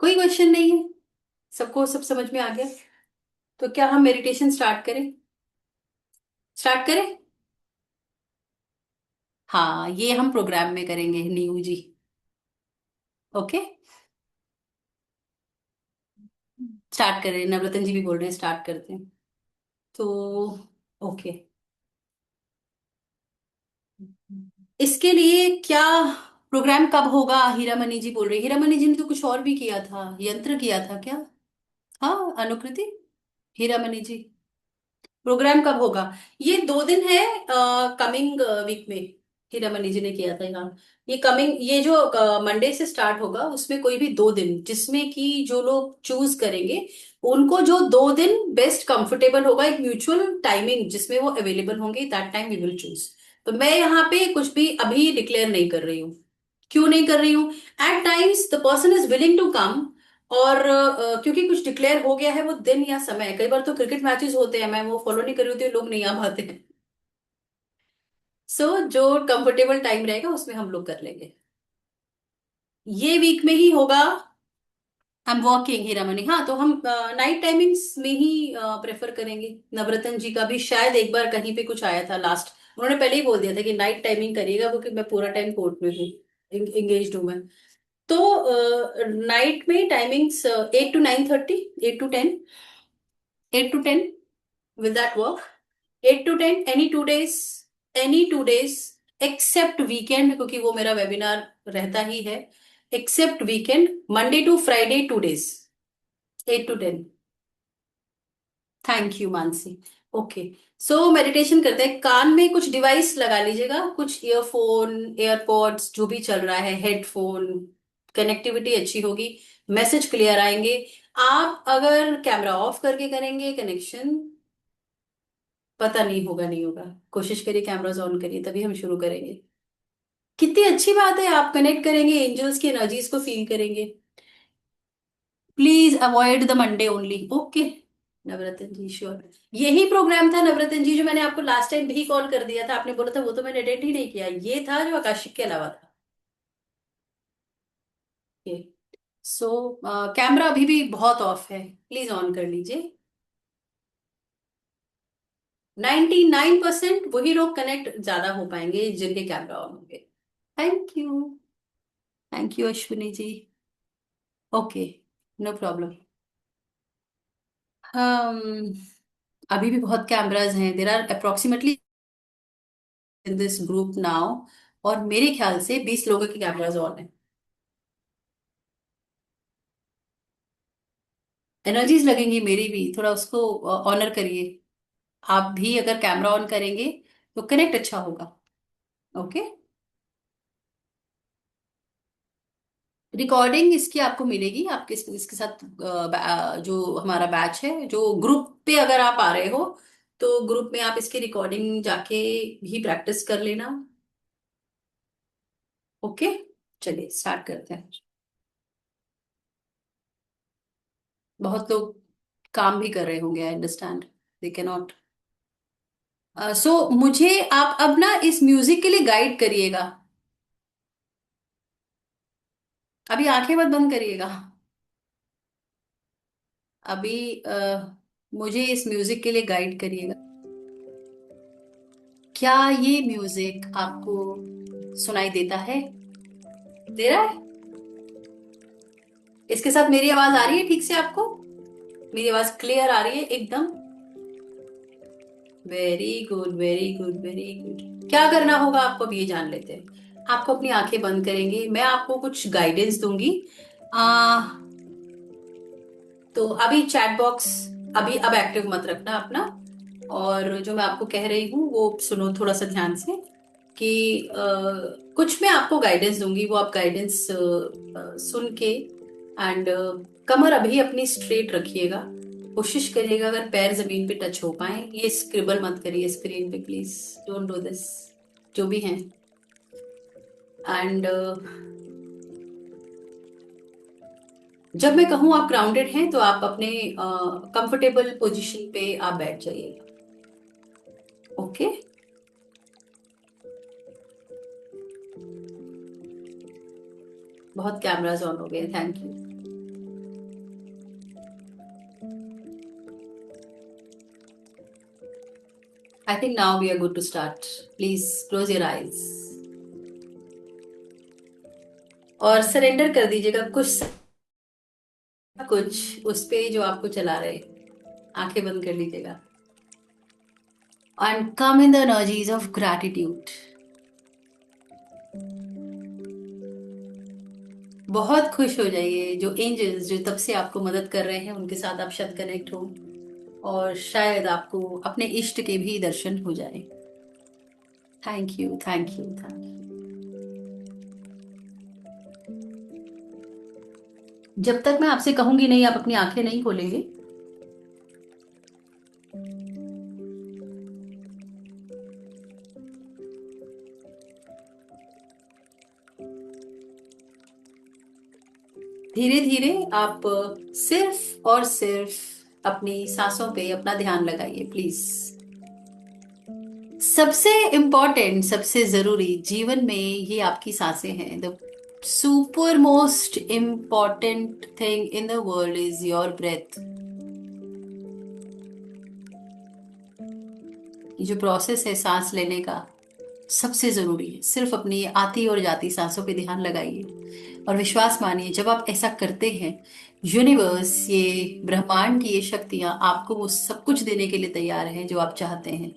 कोई क्वेश्चन नहीं है? सबको सब समझ में आ गया? तो क्या हम मेडिटेशन स्टार्ट करें? स्टार्ट करें? हाँ, ये हम प्रोग्राम में करेंगे नीरू जी। ओके, स्टार्ट करें, नवरत्न जी भी बोल रहे हैं स्टार्ट करते हैं। तो ओके, इसके लिए क्या प्रोग्राम कब होगा? हीरामणि जी बोल रही, हीरामणि जी ने तो कुछ और भी किया था, यंत्र किया था क्या? हाँ, अनुकृति, हीरामणि जी, प्रोग्राम कब होगा? ये 2 दिन है, कमिंग वीक में हीरामणि जी ने किया था यहाँ। ये कमिंग, ये जो मंडे से स्टार्ट होगा, उसमें कोई भी 2 दिन, जिसमें कि जो लोग चूज करेंगे उनको जो 2 दिन बेस्ट कंफर्टेबल होगा, एक म्यूचुअल टाइमिंग जिसमें वो अवेलेबल होंगे, that time we will choose. तो मैं यहाँ पे कुछ भी अभी डिक्लेयर नहीं कर रही हूँ। क्यों नहीं कर रही हूँ? At times the person is willing to come, और क्योंकि कुछ डिक्लेयर हो गया है वो दिन या समय, कई बार तो क्रिकेट मैचेस होते हैं, मैं वो फॉलो नहीं कर रही होती, लोग नहीं आ पाते हैं। सो जो कंफर्टेबल टाइम रहेगा उसमें हम लोग कर लेंगे। ये वीक में ही होगा। आई एम वर्किंग हीरामणि, हाँ, तो हम नाइट टाइमिंग्स में ही प्रेफर करेंगे। नवरत्न जी का भी शायद एक बार कहीं पे कुछ आया था लास्ट, उन्होंने पहले ही बोल दिया था कि नाइट टाइमिंग करिएगा, क्योंकि मैं पूरा टाइम कोर्ट में हूँ, एंगेज हूँ मैं। तो नाइट में timings 8 to 9:30, 8 to 10, 8 to 10, will that work? 8 to 10, any two days except weekend, क्योंकि वो मेरा वेबिनार रहता ही है। Except weekend, Monday to Friday 2 days, 8 to 10। Thank you Mansi. Okay, so meditation करते हैं। कान में कुछ डिवाइस लगा लीजिएगा, कुछ ईयरफोन, एयरपॉड्स, जो भी चल रहा है, हेडफोन। कनेक्टिविटी अच्छी होगी, मैसेज क्लियर आएंगे। आप अगर कैमरा ऑफ करके करेंगे कनेक्शन, पता नहीं होगा, नहीं होगा। कोशिश करिए कैमराज ऑन करिए, तभी हम शुरू करेंगे। कितनी अच्छी बात है, आप कनेक्ट करेंगे, एंजल्स की एनर्जीज को फील करेंगे। Please avoid the Monday only. Okay Navratna ji, sure. यही प्रोग्राम था नवरत्न जी जो मैंने आपको लास्ट टाइम भी कॉल कर दिया था, आपने बोला था वो तो मैंने अटेंड ही नहीं किया। ये था जो आकाशिक के अलावा था। सो कैमरा अभी भी बहुत ऑफ है, प्लीज ऑन कर लीजिए। 99% वही लोग कनेक्ट ज्यादा हो पाएंगे जिनके कैमरा ऑन होंगे। Thank you, thank you Ashwini ji. Okay, no problem. हम अभी भी बहुत कैमराज हैं, there are approximately in this group now, और मेरे ख्याल से 20 लोगों के कैमराज ऑन है। एनर्जीज लगेंगी मेरी भी, थोड़ा उसको ऑनर करिए। आप भी अगर कैमरा ऑन करेंगे तो कनेक्ट अच्छा होगा। ओके, रिकॉर्डिंग इसकी आपको मिलेगी, आपके इसके साथ जो हमारा बैच है, जो ग्रुप पे अगर आप आ रहे हो तो ग्रुप में आप इसकी रिकॉर्डिंग जाके भी प्रैक्टिस कर लेना। ओके, चलिए स्टार्ट करते हैं। बहुत लोग काम भी कर रहे होंगे, I understand, they can not. So मुझे आप अब ना इस म्यूजिक के लिए गाइड करिएगा। अभी आंखें मत बंद करिएगा। अभी मुझे इस म्यूजिक के लिए गाइड करिएगा। क्या ये म्यूजिक आपको सुनाई देता है? दे रहा है? इसके साथ मेरी आवाज आ रही है ठीक से आपको? मेरी आवाज क्लियर आ रही है एकदम? Very good, very good, very good. क्या करना होगा आपको, अब ये जान लेते हैं। आपको अपनी आंखें बंद करेंगे, मैं आपको कुछ गाइडेंस दूंगी। आ, तो अभी चैट बॉक्स, अभी अब एक्टिव मत रखना अपना। और जो मैं आपको कह रही हूँ वो सुनो थोड़ा सा ध्यान से, कि कुछ मैं आपको गाइडेंस दूंगी, वो आप गाइडेंस सुन के, एंड कमर अभी अपनी स्ट्रेट रखिएगा। कोशिश करिएगा अगर पैर जमीन पे टच हो पाए, ये स्क्रिबल मत करिए स्क्रीन पे, प्लीज डोंट डू दिस, जो भी हैं। एंड जब मैं कहूँ आप ग्राउंडेड हैं तो आप अपने कंफर्टेबल पोजीशन पे आप बैठ जाइएगा। ओके, बहुत कैमरास ऑन हो गए, thank you. I think now we are good to start. Please close your eyes और सरेंडर कर दीजिएगा कुछ कुछ उस पे जो आपको चला रहे। आंखें बंद कर लीजिएगा and come in the energies of gratitude. बहुत खुश हो जाइए, जो एंजल्स जो तब से आपको मदद कर रहे हैं उनके साथ आप शत कनेक्ट हो, और शायद आपको अपने इष्ट के भी दर्शन हो जाए। Thank you, thank you, thank you. जब तक मैं आपसे कहूंगी नहीं, आप अपनी आंखें नहीं खोलेंगे। धीरे धीरे आप सिर्फ और सिर्फ अपनी सांसों पे अपना ध्यान लगाइए, प्लीज। सबसे इम्पोर्टेंट, सबसे जरूरी जीवन में ये आपकी सांसें हैं। The super most important thing in the world is your breath. ये जो प्रोसेस है सांस लेने का, सबसे जरूरी है। सिर्फ अपनी आती और जाती सांसों पे ध्यान लगाइए और विश्वास मानिए, जब आप ऐसा करते हैं यूनिवर्स, ये ब्रह्मांड की ये शक्तियां आपको वो सब कुछ देने के लिए तैयार हैं जो आप चाहते हैं।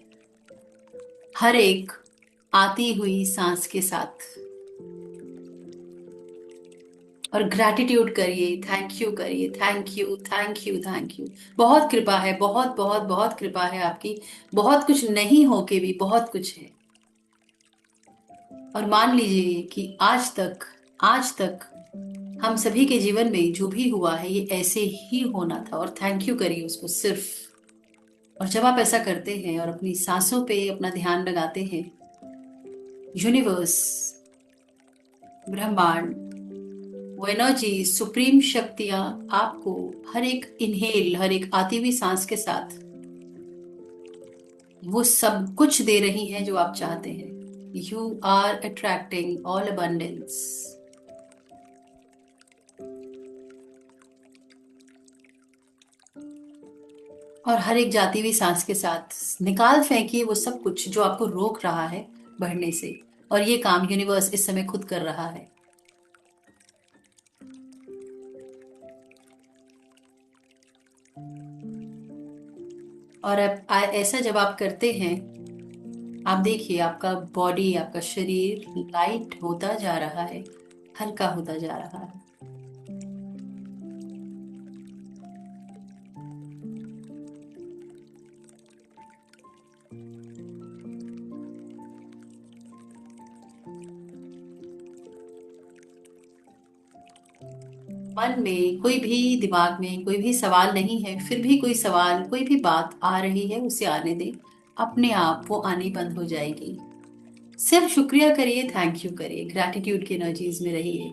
हर एक आती हुई सांस के साथ और ग्रैटिट्यूड करिए, थैंक यू करिए, thank you thank you thank you. बहुत कृपा है, बहुत बहुत बहुत कृपा है आपकी। बहुत कुछ नहीं होके भी बहुत कुछ है। और मान लीजिए कि आज तक हम सभी के जीवन में जो भी हुआ है ये ऐसे ही होना था, और थैंक यू करिए उसको सिर्फ। और जब आप ऐसा करते हैं और अपनी सांसों पे अपना ध्यान लगाते हैं, यूनिवर्स, ब्रह्मांड, वो एनर्जी, सुप्रीम शक्तियां आपको हर एक इनहेल, हर एक आती हुई सांस के साथ वो सब कुछ दे रही हैं जो आप चाहते हैं। You are attracting all abundance. और हर एक जाती हुई सांस के साथ निकाल फेंकिए वो सब कुछ जो आपको रोक रहा है बढ़ने से। और ये काम यूनिवर्स इस समय खुद कर रहा है। और अब ऐसा जब आप करते हैं, आप देखिए आपका बॉडी, आपका शरीर लाइट होता जा रहा है, हल्का होता जा रहा है। मन में कोई भी, दिमाग में कोई भी सवाल नहीं है, फिर भी कोई सवाल, कोई भी बात आ रही है, उसे आने दें। अपने आप वो आनी बंद हो जाएगी। सिर्फ शुक्रिया करिए, थैंक यू करिए, ग्रैटिट्यूड की एनर्जीज में रहिए।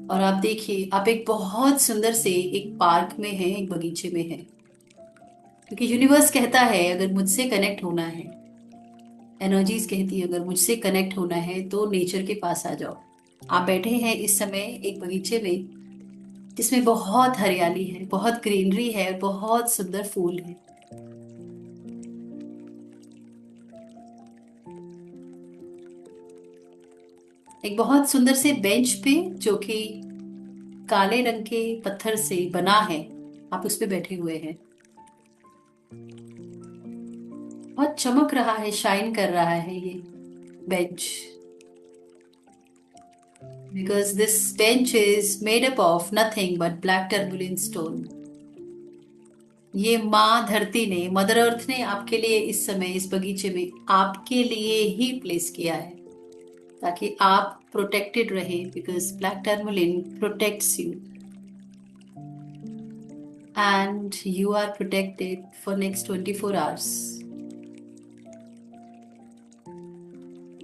और आप देखिए आप एक बहुत सुंदर से एक पार्क में हैं, एक बगीचे में हैं। क्योंकि यूनिवर्स कहता है अगर मुझसे कनेक्ट होना है, एनर्जीज कहती है अगर मुझसे कनेक्ट होना है तो नेचर के पास आ जाओ। आप बैठे हैं इस समय एक बगीचे में जिसमें बहुत हरियाली है, बहुत ग्रीनरी है, बहुत सुंदर फूल है। एक बहुत सुंदर से बेंच पे जो कि काले रंग के पत्थर से बना है, आप उस पे बैठे हुए हैं। बहुत चमक रहा है, शाइन कर रहा है ये bench. Because this bench is made up of nothing but black turbulent stone. ये माँ धरती ने, मदर अर्थ ने आपके लिए इस समय इस बगीचे में आपके लिए ही प्लेस किया है, ताकि आप प्रोटेक्टेड रहे। Because black tourmaline protects you and you are protected for next 24 hours.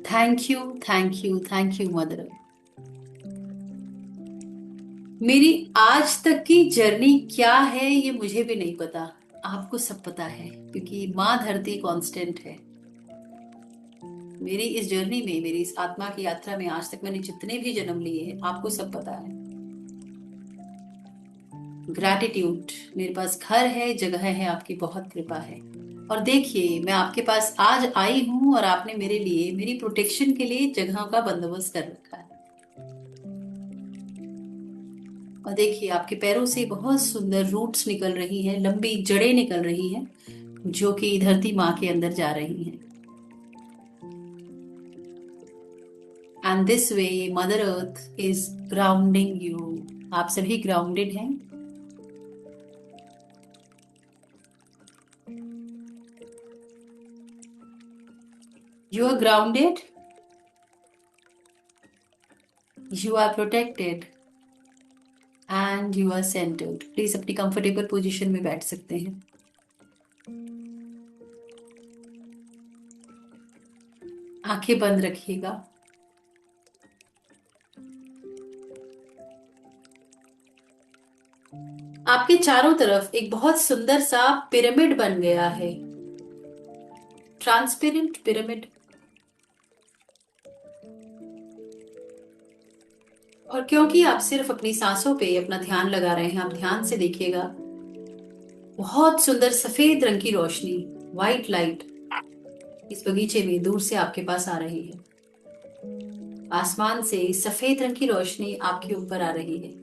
Thank you thank you thank you mother. मेरी आज तक की जर्नी क्या है ये मुझे भी नहीं पता, आपको सब पता है, क्योंकि माँ धरती कांस्टेंट है। मेरी इस जर्नी में, मेरी इस आत्मा की यात्रा में आज तक मैंने जितने भी जन्म लिए हैं, आपको सब पता है। ग्रैटिट्यूड, मेरे पास घर है, जगह है, आपकी बहुत कृपा है। और देखिए मैं आपके पास आज आई हूं और आपने मेरे लिए, मेरी प्रोटेक्शन के लिए जगहों का बंदोबस्त कर रखा है। और देखिए आपके पैरों से बहुत सुंदर रूट्स निकल रही हैं, लंबी जड़ें निकल रही हैं, जो कि धरती माँ के अंदर जा रही हैं। And this way mother earth is grounding you. आप सभी ग्राउंडेड हैं। You are grounded, you are protected and you are centred. Please अपनी कंफर्टेबल पोजीशन में बैठ सकते हैं। आंखें बंद रखिएगा। आपके चारों तरफ एक बहुत सुंदर सा पिरामिड बन गया है, ट्रांसपेरेंट पिरामिड। और क्योंकि आप सिर्फ अपनी सांसों पे अपना ध्यान लगा रहे हैं, आप ध्यान से देखिएगा, बहुत सुंदर सफेद रंग की रोशनी, व्हाइट लाइट इस बगीचे में दूर से आपके पास आ रही है। आसमान से सफेद रंग की रोशनी आपके ऊपर आ रही है।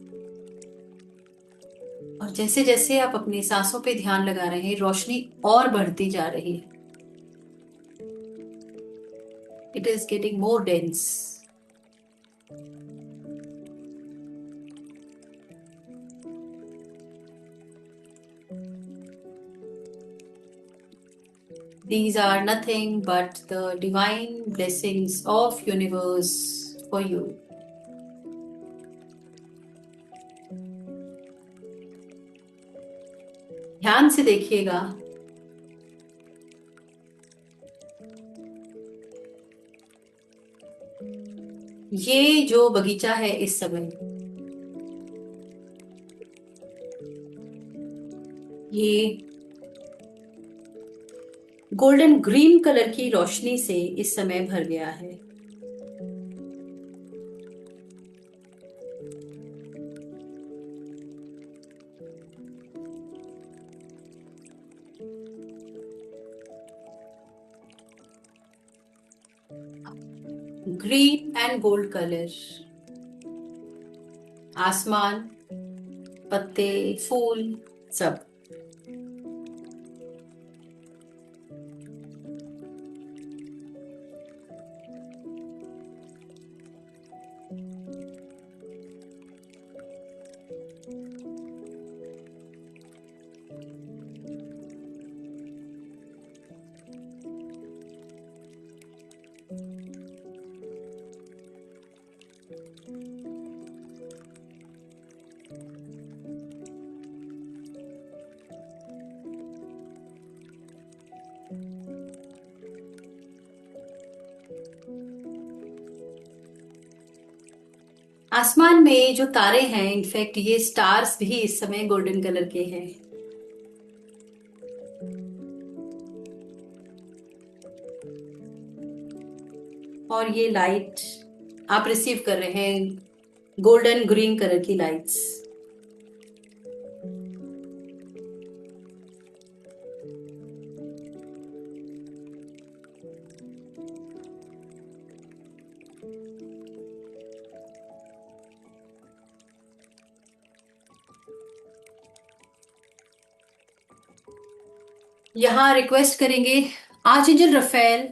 और जैसे जैसे आप अपनी सांसों पे ध्यान लगा रहे हैं, रोशनी और बढ़ती जा रही है। It is getting more dense. These are nothing but the divine blessings of universe for you. ध्यान से देखिएगा, ये जो बगीचा है इस समय, ये गोल्डन ग्रीन कलर की रोशनी से इस समय भर गया है। ग्रीन एंड गोल्ड कलर, आसमान, पत्ते, फूल, सब। आसमान में जो तारे हैं, इनफैक्ट ये स्टार्स भी इस समय गोल्डन कलर के हैं। और ये लाइट आप रिसीव कर रहे हैं, गोल्डन ग्रीन कलर की लाइट्स। यहां रिक्वेस्ट करेंगे आर्चएंजल Rafale,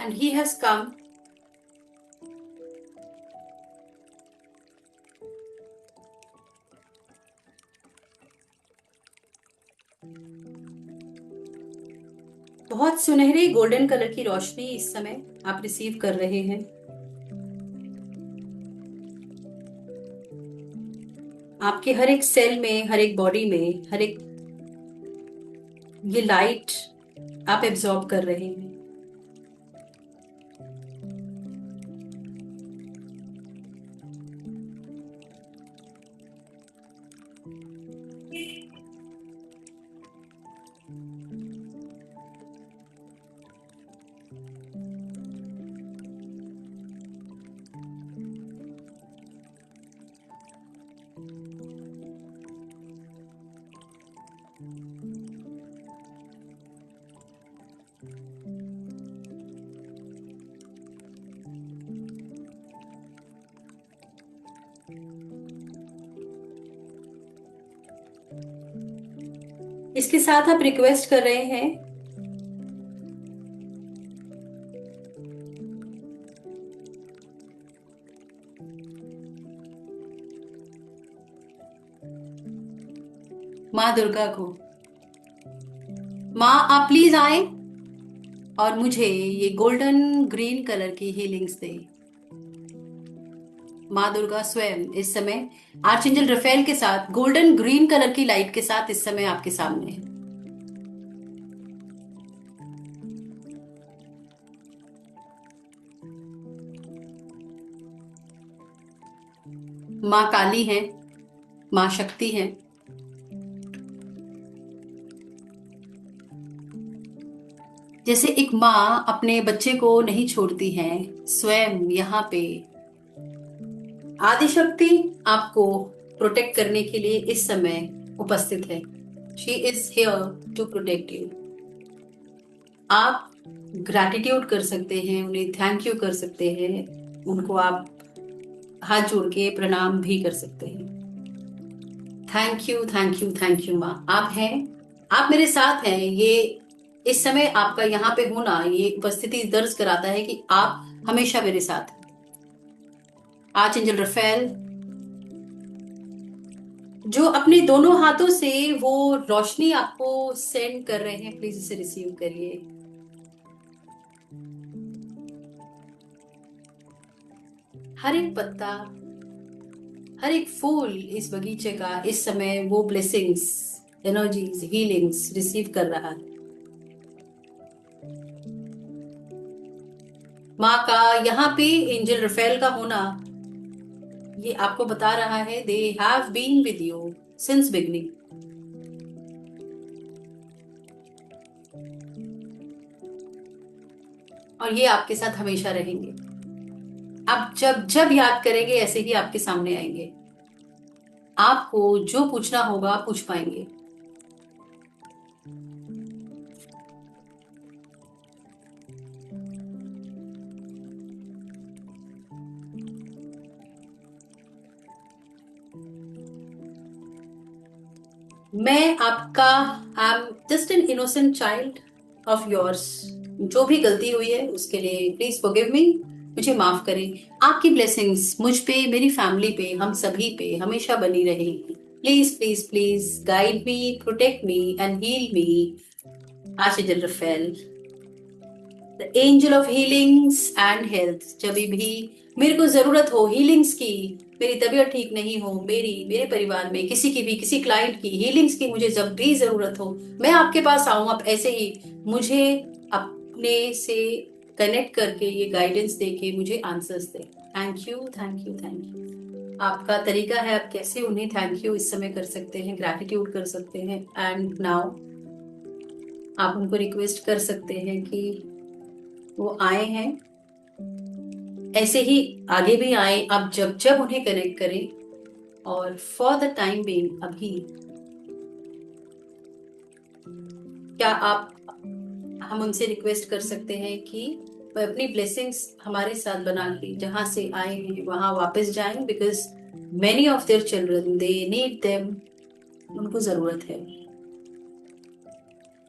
and he has come बहुत सुनहरी गोल्डन कलर की रोशनी इस समय आप रिसीव कर रहे हैं। आपके हर एक सेल में, हर एक बॉडी में, हर एक ये लाइट आप एब्जॉर्ब कर रहे हैं। इसके साथ आप रिक्वेस्ट कर रहे हैं माँ दुर्गा को, माँ आप प्लीज आए और मुझे ये गोल्डन ग्रीन कलर की हीलिंग्स दे। माँ दुर्गा स्वयं इस समय आर्चएंजल रफेल के साथ गोल्डन ग्रीन कलर की लाइट के साथ इस समय आपके सामने है। माँ काली हैं, माँ शक्ति हैं। जैसे एक माँ अपने बच्चे को नहीं छोड़ती है, स्वयं यहाँ पे आदिशक्ति आपको प्रोटेक्ट करने के लिए इस समय उपस्थित है। She is here to protect you. आप ग्रैटिट्यूड कर सकते हैं, उन्हें थैंक यू कर सकते हैं, उनको आप हाथ जोड़ के प्रणाम भी कर सकते हैं। Thank you, thank you, thank you माँ, आप हैं, आप मेरे साथ हैं। ये इस समय आपका यहाँ पे होना, ये उपस्थिति दर्ज कराता है कि आप हमेशा मेरे साथ हैं। आर्च एंजल रफेल, जो अपने दोनों हाथों से वो रोशनी आपको सेंड कर रहे हैं, प्लीज इसे रिसीव करिए। हर एक पत्ता, हर एक फूल इस बगीचे का इस समय वो ब्लेसिंग्स, एनर्जीज, हीलिंग्स रिसीव कर रहा है। माँ का यहाँ पे एंजल रफेल का होना, ये आपको बता रहा है they have been with you since beginning, और ये आपके साथ हमेशा रहेंगे। आप जब जब याद करेंगे ऐसे ही आपके सामने आएंगे। आपको जो पूछना होगा पूछ पाएंगे। मैं आपका, I am just an innocent child of yours. जो भी गलती हुई है उसके लिए प्लीज फॉरगिव मी, मुझे माफ करें। आपकी ब्लेसिंग्स मुझ पे, मेरी फैमिली पे, हम सभी पे हमेशा बनी रहेगी। Please please please guide me, protect me and heal me. आशीष Raphael, the angel of healings and health. जब भी मेरे को जरूरत हो हीलिंग्स की, मेरी तबीयत ठीक नहीं हो, मेरी, मेरे परिवार में किसी की भी, किसी क्लाइंट की हीलिंग्स की मुझे जब भी जरूरत हो, मैं आपके पास आऊं, आप ऐसे ही मुझे अपने से कनेक्ट करके ये गाइडेंस देके मुझे answers they. Thank you, thank you, thank you. आपका तरीका है, आप कैसे उन्हें थैंक यू इस समय कर सकते हैं, ग्रैटिट्यूड कर सकते हैं। एंड नाउ आप उनको रिक्वेस्ट कर सकते हैं कि वो आए हैं, ऐसे ही आगे भी आए। आप जब जब उन्हें कनेक्ट करें, और फॉर द टाइम बीइंग अभी, क्या आप, हम उनसे रिक्वेस्ट कर सकते हैं कि वह अपनी ब्लेसिंग्स हमारे साथ बना के जहां से आए हैं वहां वापस जाएं, because many of their children they need them, उनको जरूरत है।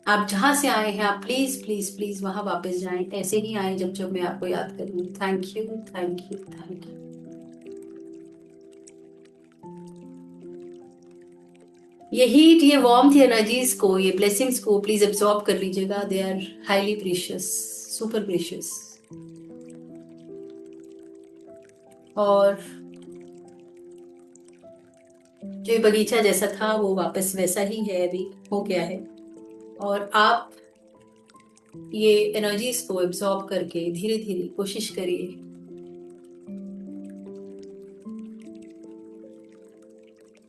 आप जहां से आए हैं आप प्लीज प्लीज प्लीज वहां वापस जाएं, ऐसे ही आए जब जब मैं आपको याद करूंगी। Thank you, thank you, thank you. ये हीट, ये वार्मथ, ये एनर्जीज को, ये ब्लेसिंग्स को प्लीज एब्सॉर्ब कर लीजिएगा। They are highly precious, super precious. और जो ये बगीचा जैसा था वो वापस वैसा ही है, अभी हो गया है। और आप ये एनर्जीज को एब्सॉर्ब करके धीरे धीरे कोशिश करिए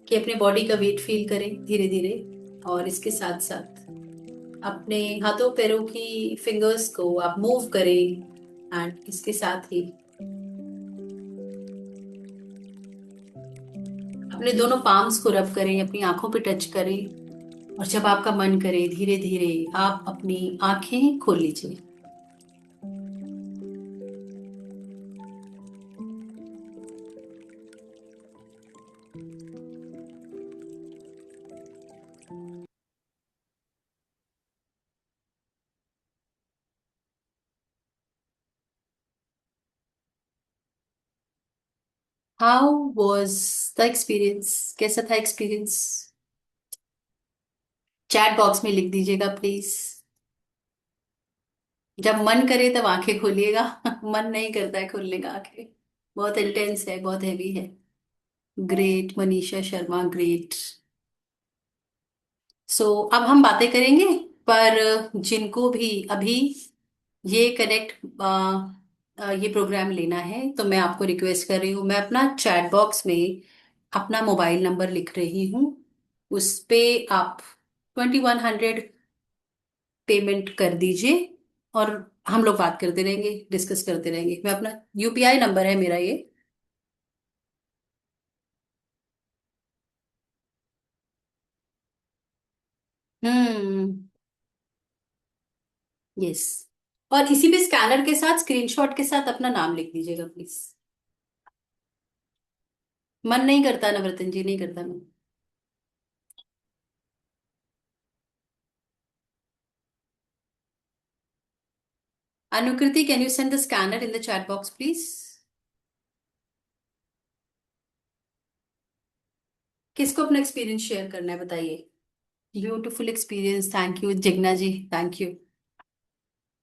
कि अपने बॉडी का वेट फील करें धीरे धीरे। और इसके साथ साथ अपने हाथों पैरों की फिंगर्स को आप मूव करें, एंड इसके साथ ही अपने दोनों पाम्स को रब करें, अपनी आंखों पे टच करें। और जब आपका मन करे धीरे धीरे आप अपनी आंखें खोल लीजिए। हाउ वॉज द एक्सपीरियंस, कैसा था एक्सपीरियंस? चैट बॉक्स में लिख दीजिएगा प्लीज। जब मन करे तब आंखें खोलिएगा। मन नहीं करता है खोलने का आंखें, बहुत इंटेंस है, बहुत हैवी है। Great Manisha Sharma, great. So अब हम बातें करेंगे, पर जिनको भी अभी ये कनेक्ट, ये प्रोग्राम लेना है, तो मैं आपको रिक्वेस्ट कर रही हूँ, मैं अपना चैट बॉक्स में अपना मोबाइल नंबर लिख रही हूँ। उस पे आप 2100 पेमेंट कर दीजिए, और हम लोग बात करते रहेंगे, डिस्कस करते रहेंगे। मैं अपना, यूपीआई नंबर है मेरा ये। हम्म। यस। और इसी पे स्कैनर के साथ, स्क्रीनशॉट के साथ अपना नाम लिख दीजिएगा प्लीज। मन नहीं करता नवरत्न जी, नहीं करता मन। Anukriti, can you send the scanner in the chat box please? किसको अपना एक्सपीरियंस शेयर करना है बताइए। Beautiful experience, thank you Jigna ji, thank you.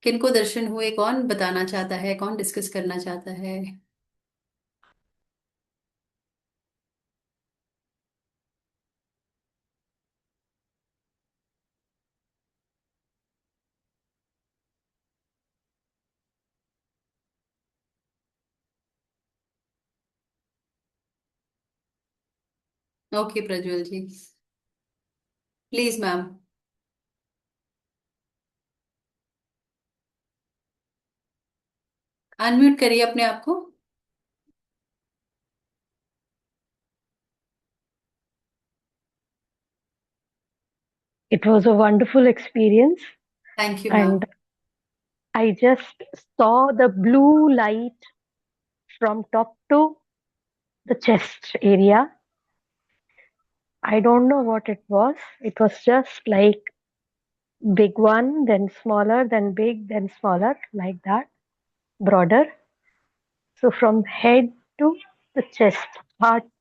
किनको दर्शन हुए, कौन बताना चाहता है, कौन डिस्कस करना चाहता है? Okay Prajwal ji, please ma'am. Unmute करिए अपने आप को। It was a wonderful experience, thank you ma'am. and I just saw the blue light from top to the chest area. I don't know what it was. It was just like big one, then smaller, then big, then smaller, like that, broader. So from head to the chest, heart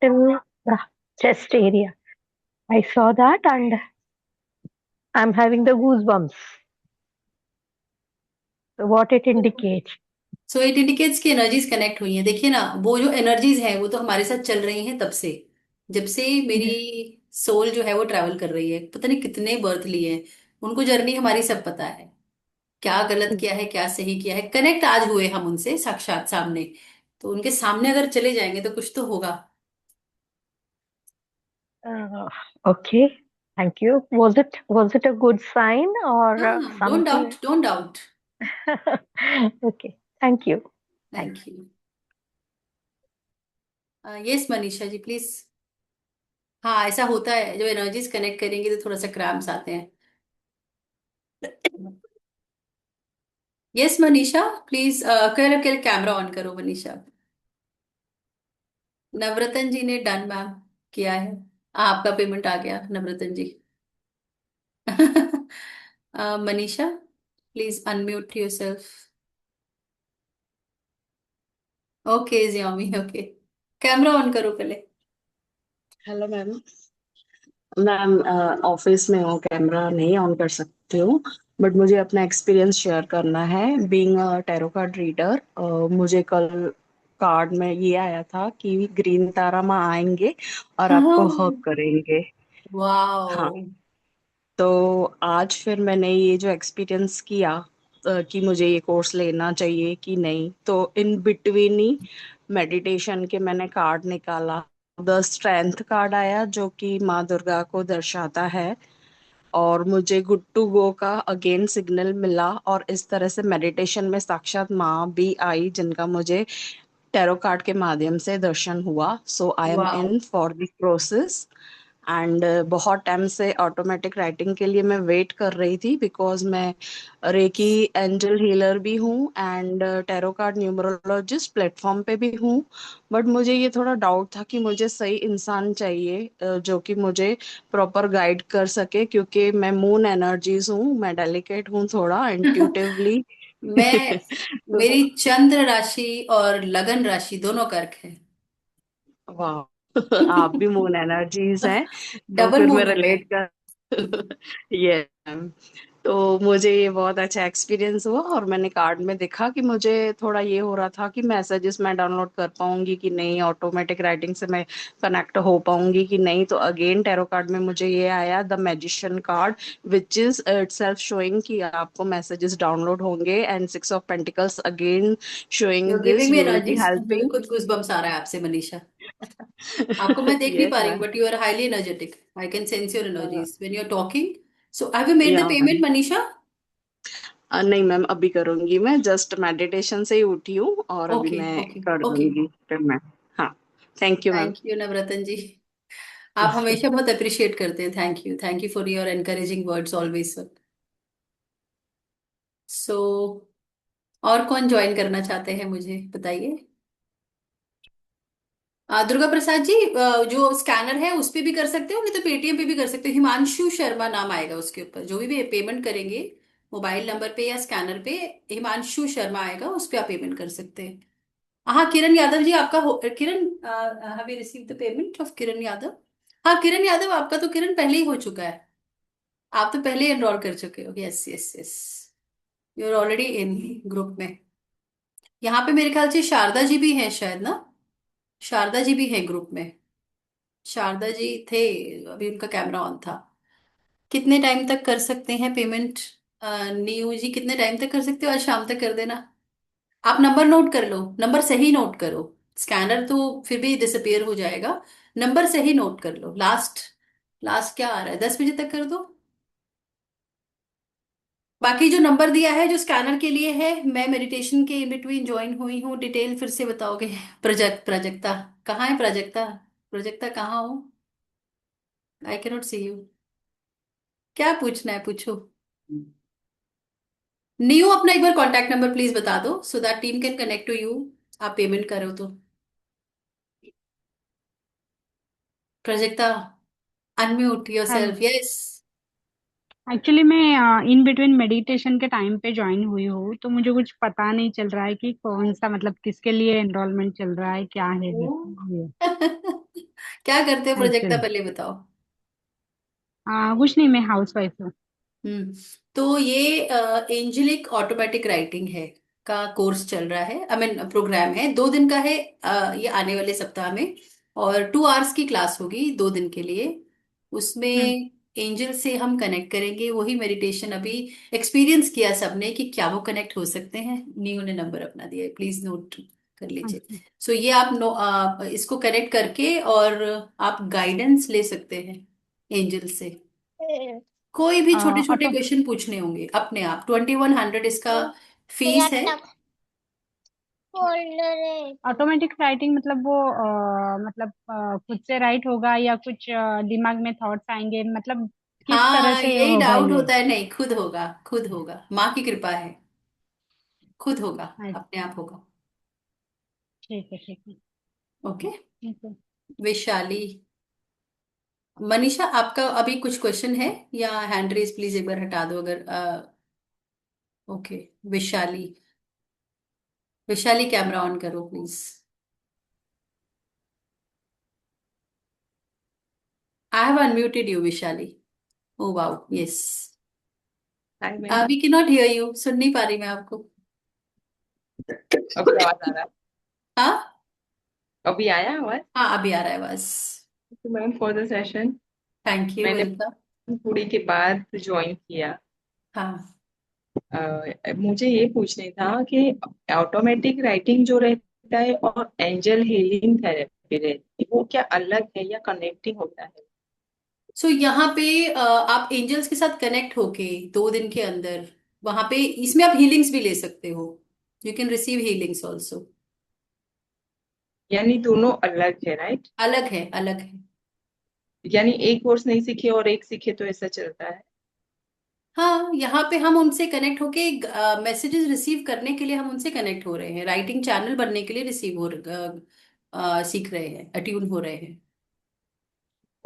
till the chest area. I saw that and I'm having the goosebumps. So what it indicates. So it indicates की energies connect हुई हैं। देखिए ना, वो जो energies हैं वो तो हमारे साथ चल रही हैं तब से, जब से मेरी Yes. सोल जो है वो ट्रैवल कर रही है, पता नहीं कितने बर्थ लिए हैं। उनको जर्नी हमारी सब पता है, क्या गलत किया है क्या सही किया है। कनेक्ट आज हुए हम उनसे साक्षात सामने, तो उनके सामने अगर चले जाएंगे तो कुछ तो होगा। Uh, okay, thank you. Was it a good sign or हाँ, don't doubt, something? Don't doubt. Okay, thank you. Thank thank you. Yes Manisha ji please. हाँ, ऐसा होता है, जब एनर्जीज कनेक्ट करेंगे तो थोड़ा सा क्रैम्स आते हैं। यस मनीषा प्लीज, कर कैमरा ऑन करो मनीषा। नवरतन जी ने डन मैम किया है। आपका पेमेंट आ गया Navratan ji. Manisha please unmute yourself. Okay जियोमी, ओके। कैमरा ऑन करो पहले। Hello ma'am. मैम ऑफिस में हूँ, कैमरा नहीं ऑन कर सकती हूँ, बट मुझे अपना एक्सपीरियंस शेयर करना है। Being a tarot card reader, मुझे कल कार्ड में ये आया था कि ग्रीन तारा माँ आएंगे और आपको हक करेंगे। हाँ, वाओ। तो आज फिर मैंने ये जो एक्सपीरियंस किया कि मुझे ये कोर्स लेना चाहिए कि नहीं, तो इन बिटवीन ही मेडिटेशन के मैंने कार्ड निकाला। द स्ट्रेंथ कार्ड आया जो कि माँ दुर्गा को दर्शाता है, और मुझे गुड टू गो का अगेन सिग्नल मिला, और इस तरह से मेडिटेशन में साक्षात माँ भी आई जिनका मुझे टैरो कार्ड के माध्यम से दर्शन हुआ। So I am wow. In for the process. And बहुत टाइम से ऑटोमेटिक राइटिंग के लिए मैं वेट कर रही थी, बिकॉज मैं रेकी एंजल हीलर भी हूँ and tarot card numerologist platform पे भी हूँ। बट मुझे ये थोड़ा डाउट था कि मुझे सही इंसान चाहिए जो कि मुझे प्रॉपर गाइड कर सके, क्योंकि मैं मून एनर्जीज हूँ, मैं डेलिकेट हूँ थोड़ा इंट्यूटिवली। मैं, मेरी चंद्र राशि और लगन राशि दोनों कर्क है। वाह, आप भी मून एनर्जीज हैं, तो डबल फिर मैं मून हूं मैं। रिलेट कर ये तो मुझे ये बहुत अच्छा एक्सपीरियंस हुआ, और मैंने कार्ड में देखा कि मुझे थोड़ा ये हो रहा था कि मैसेजेस मैं डाउनलोड कर पाऊंगी कि नहीं, ऑटोमेटिक राइटिंग से मैं कनेक्ट हो पाऊंगी कि नहीं। तो अगेन टैरो कार्ड में मुझे ये आया the magician card, which is itself showing कि आपको मैसेजेस डाउनलोड होंगे, and six of pentacles again you showing giving this me you will B energies, मुझे भी हेल्पिंग। खुद गूज़बम्प्स आ रहा है आपसे मनीषा। आपको मैं देख नहीं यस पा रही हूँ, ma'am. But you are highly energetic. I can sense your energies when you are talking. So have you made the या पेमेंट मैम। मनीषा? नहीं मैम, अभी करूंगी, मैं जस्ट मेडिटेशन से ही उठी हूँ और अभी ओके मैं ओके कर ओके। दूंगी फिर मैं। हाँ, thank you ma'am. Thank you Navratna ji. आप हमेशा बहुत अप्रिशिएट करते हैं। Thank you for your encouraging words always sir. So और कौन ज्वाइन करना चाहते हैं मुझे बताइए। दुर्गा प्रसाद जी, जो स्कैनर है उस पे भी कर सकते हो, नहीं तो पेटीएम पे भी कर सकते हो। हिमांशु शर्मा नाम आएगा उसके ऊपर, जो भी पेमेंट करेंगे मोबाइल नंबर पे या स्कैनर पे, हिमांशु शर्मा आएगा, उस पे आप पेमेंट कर सकते हैं। हाँ, किरण यादव जी आपका Kiran, have you receive the payment of Kiran Yadav? हाँ किरण यादव, आपका तो किरण पहले ही हो चुका है। आप तो पहले ही एनरोल कर चुके हो। Yes yes yes, you are already in group में। यहाँ पे मेरे ख्याल से शारदा जी भी हैं शायद ना, शारदा जी भी हैं ग्रुप में। शारदा जी थे, अभी उनका कैमरा ऑन था। कितने टाइम तक कर सकते हैं पेमेंट? नीयू जी कितने टाइम तक कर सकते हो? आज शाम तक कर देना। आप नंबर नोट कर लो, नंबर सही नोट करो। स्कैनर तो फिर भी डिसअपियर हो जाएगा। नंबर सही नोट कर लो। लास्ट, लास्ट क्या आ रहा है, 10 बजे तक कर दो। बाकी जो नंबर दिया है जो स्कैनर के लिए है, मैं मेडिटेशन के इन बिटवीन ज्वाइन हुई हूँ। डिटेल फिर से बताओगे? प्राजक्ता कहाँ है? प्राजक्ता, प्राजक्ता कहाँ हो? I cannot see you. क्या पूछना है पूछो। न्यू अपना एक बार कॉन्टैक्ट नंबर प्लीज बता दो, so that team can connect to you. आप पेमेंट करो तो। Prajakta, unmute hello. Yourself. Yes. Actually मैं इन बिटवीन मेडिटेशन के टाइम पे ज्वाइन हुई हूँ, तो मुझे कुछ पता नहीं चल रहा है कि कौन सा मतलब किसके लिए एनरोलमेंट चल रहा है, क्या है ओ। ये। क्या करते हो प्रोजेक्टा, एक्चुअली पहले बताओ। कुछ नहीं, मैं हाउस वाइफ हूँ। हम्म। तो ये एंजेलिक ऑटोमेटिक राइटिंग है का कोर्स चल रहा है, आई मीन प्रोग्राम है, 2 दिन का है। ये आने वाले सप्ताह में, और 2 आवर्स की क्लास होगी 2 दिन के लिए। उसमें हम्म। एंजल से हम कनेक्ट करेंगे, वही मेडिटेशन अभी एक्सपीरियंस किया सबने कि क्या वो कनेक्ट हो सकते हैं। न्यू ने नंबर अपना दिया है, प्लीज नोट कर लीजिए। अच्छा। सो ये आप इसको कनेक्ट करके और आप गाइडेंस ले सकते हैं एंजल से। कोई भी छोटे छोटे ऑटो क्वेश्चन पूछने होंगे अपने आप। 2100 इसका फीस है। ऑटोमेटिक राइटिंग मतलब वो मतलब खुद से राइट होगा या कुछ दिमाग में थॉट्स आएंगे, मतलब किस तरह हाँ से यही होगा डाउट ये। होता है, नहीं खुद होगा, खुद होगा, माँ की कृपा है। खुद होगा, अच्छा, अपने आप होगा। ठीक है ठीक है ओके। ठीक है। वैशाली, मनीषा आपका अभी कुछ क्वेश्चन है या हैंड रेज प्लीज एक बार हटा दो अगर okay. Vaishali, Vaishali camera on करो please. I have unmuted you Vaishali. Oh wow, yes. Hi ma'am. We can not hear you, सुन नहीं पा रही मैं आपको। अभी आवाज आ रहा है? हाँ, अभी आया आवाज? हाँ अभी आ रहा है बस। तो ma'am for the session thank you, मैंने वेलकम। पूरी के बाद ज्वाइन किया। हाँ मुझे ये पूछने था कि ऑटोमेटिक राइटिंग जो रहता है और एंजल हीलिंग थेरेपी रहती है, वो क्या अलग है या कनेक्टिंग होता है? सो यहाँ पे आप एंजल्स के साथ कनेक्ट होके 2 दिन के अंदर, वहां पे इसमें आप हीलिंग्स भी ले सकते हो। You can receive healings also. यानी दोनों अलग है, राइट? अलग है, अलग है। यानी एक कोर्स नहीं सीखे और एक सीखे तो ऐसा चलता है? हाँ, यहाँ पे हम उनसे कनेक्ट होके मैसेजेस रिसीव करने के लिए हम उनसे कनेक्ट हो रहे हैं, राइटिंग चैनल बनने के लिए रिसीव हो सीख रहे हैं, अट्यून हो रहे हैं।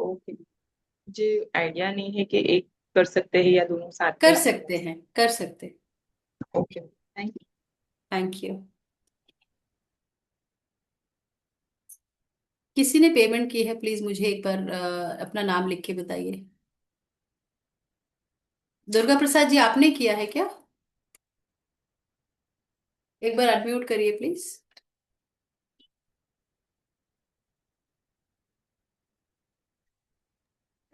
ओके। मुझे आइडिया नहीं है कि एक कर सकते हैं या दोनों साथ में कर ही करना सकते हैं, कर सकते हैं। है। Okay, thank you. Thank you. किसी ने पेमेंट की है, प्लीज मुझे एक बार अपना नाम लिख के बताइए। दुर्गा प्रसाद जी आपने किया है क्या? एक बार अनम्यूट करिए प्लीज।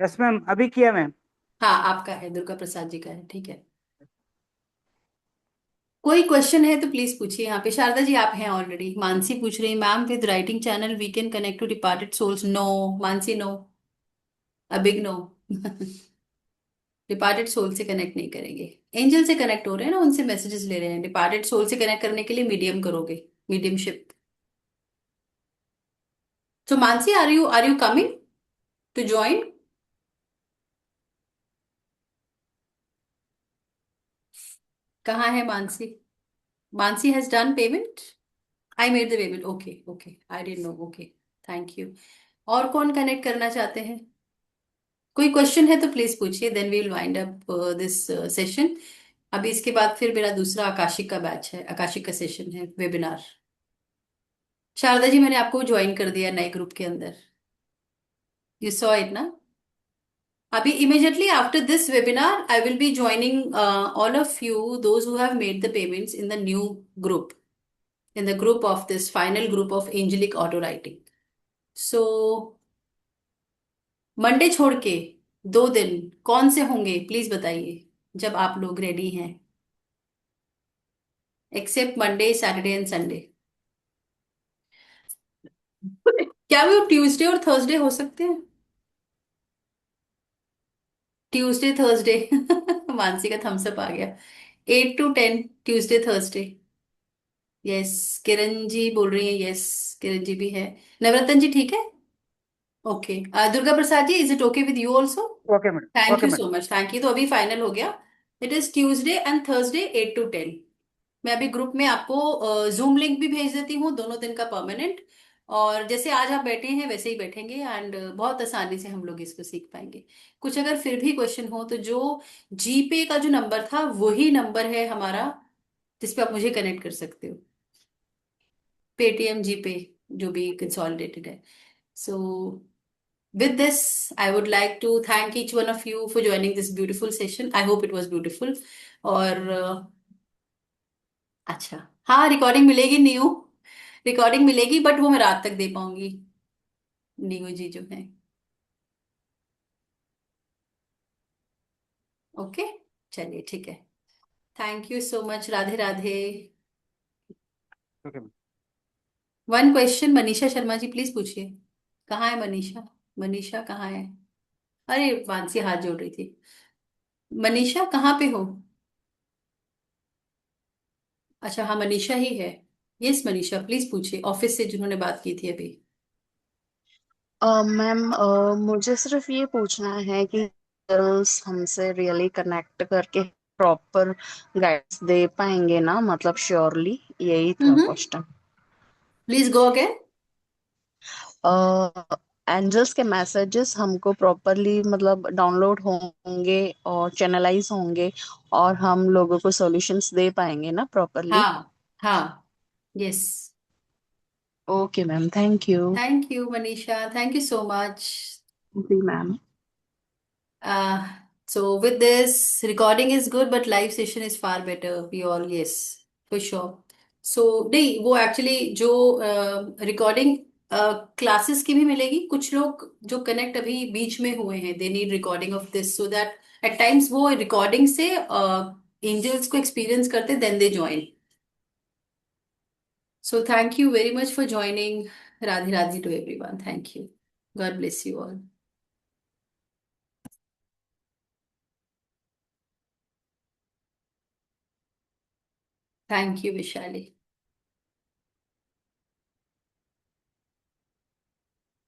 यस मैम, अभी किया मैम। हाँ आपका है, दुर्गा प्रसाद जी का है, ठीक है। कोई क्वेश्चन है तो प्लीज पूछिए। यहाँ पे शारदा जी आप हैं ऑलरेडी। मानसी पूछ रही, ma'am with writing channel we can connect to departed souls? No Mansi, no, a big no. Departed soul से कनेक्ट नहीं करेंगे। एंजल से कनेक्ट हो रहे हैं ना, उनसे मैसेजेस ले रहे हैं। डिपार्टेड सोल से कनेक्ट करने के लिए मीडियम करोगे, mediumship. So Mansi, are you coming to join? कहाँ है Mansi? Mansi has done payment. I made the payment, okay okay, I didn't know, okay. Thank you. और कौन कनेक्ट करना चाहते हैं? कोई क्वेश्चन है तो प्लीज पूछिए, then we will wind up this session. अभी इसके बाद फिर मेरा दूसरा आकाशिक का बैच है, आकाशिक का सेशन है, वेबिनार। शारदा जी, मैंने आपको ज्वाइन कर दिया नए ग्रुप के अंदर, यू सॉ इट ना? अभी immediately after this webinar I will be joining all of you, those who have made the payments, in the new group, in the group of this final group of angelic auto writing. So Monday छोड़ के 2 दिन कौन से होंगे please बताइए, जब आप लोग रेडी हैं, except Monday, Saturday and Sunday. क्या वो ट्यूसडे और थर्सडे हो सकते हैं? ट्यूसडे थर्सडे मानसी का थम्सअप आ गया। 8 to 10, Tuesday Thursday. Yes, Kiran ji बोल रही है, यस किरण जी भी है। नवरत्न जी ठीक है? Okay. Durga Prasad ji, is it okay with you also? Okay madam, thank okay you madam. So much, thank you. तो अभी फाइनल हो गया। It is Tuesday and Thursday 8 to 10। मैं अभी ग्रुप में आपको जूम लिंक भी भेज देती हूँ, दोनों दिन का परमानेंट। और जैसे आज आप बैठे हैं वैसे ही बैठेंगे, एंड बहुत आसानी से हम लोग इसको सीख पाएंगे। कुछ अगर फिर भी क्वेश्चन हो तो जो जीपे का जो नंबर था वही नंबर है हमारा, जिसपे आप मुझे कनेक्ट कर सकते हो। पेटीएम, जीपे, जो भी कंसोलिडेटेड है। सो with this, I would like to thank each one of you for joining this beautiful session. I hope it was beautiful. और अच्छा, हाँ रिकॉर्डिंग मिलेगी न्यू, रिकॉर्डिंग मिलेगी, बट वो मैं रात तक दे पाऊंगी, न्यू जी जो है। ओके, चलिए ठीक है। Thank you so much, Radhe Radhe. Okay ma'am. One question, Manisha Sharma ji please पूछिए। कहाँ है मनीषा? मनीषा कहाँ है? अरे मानसी हाथ जोड़ रही थी। मनीषा कहाँ पे हो? अच्छा हाँ, मनीषा ही है। यस मनीषा, प्लीज पूछिए, ऑफिस से जिन्होंने बात की थी अभी। मैम, मुझे सिर्फ ये पूछना है कि गर्ल्स हमसे रियली कनेक्ट करके प्रॉपर गाइड्स दे पाएंगे ना, मतलब श्योरली, यही था hmm, question. Please go again. Angels के मैसेजेस हमको प्रॉपरली मतलब डाउनलोड होंगे और चैनलाइज होंगे, और हम लोगों को सॉल्यूशंस दे पाएंगे ना प्रॉपरली? हाँ हाँ, yes. Okay ma'am, thank you. Thank you Manisha, thank you so much. जी ma'am. Uh, so with this, recording is good, but live session is far better. We all, yes, for sure. So नहीं, वो actually जो recording classes की भी मिलेगी। कुछ लोग जो कनेक्ट अभी बीच में हुए हैं, they need recording of this, so that at times वो रिकॉर्डिंग से एंजल्स को एक्सपीरियंस करते, then they join. So thank you very much for joining. Radhe Radhe to everyone, thank you. God bless you all. Thank you Vishali.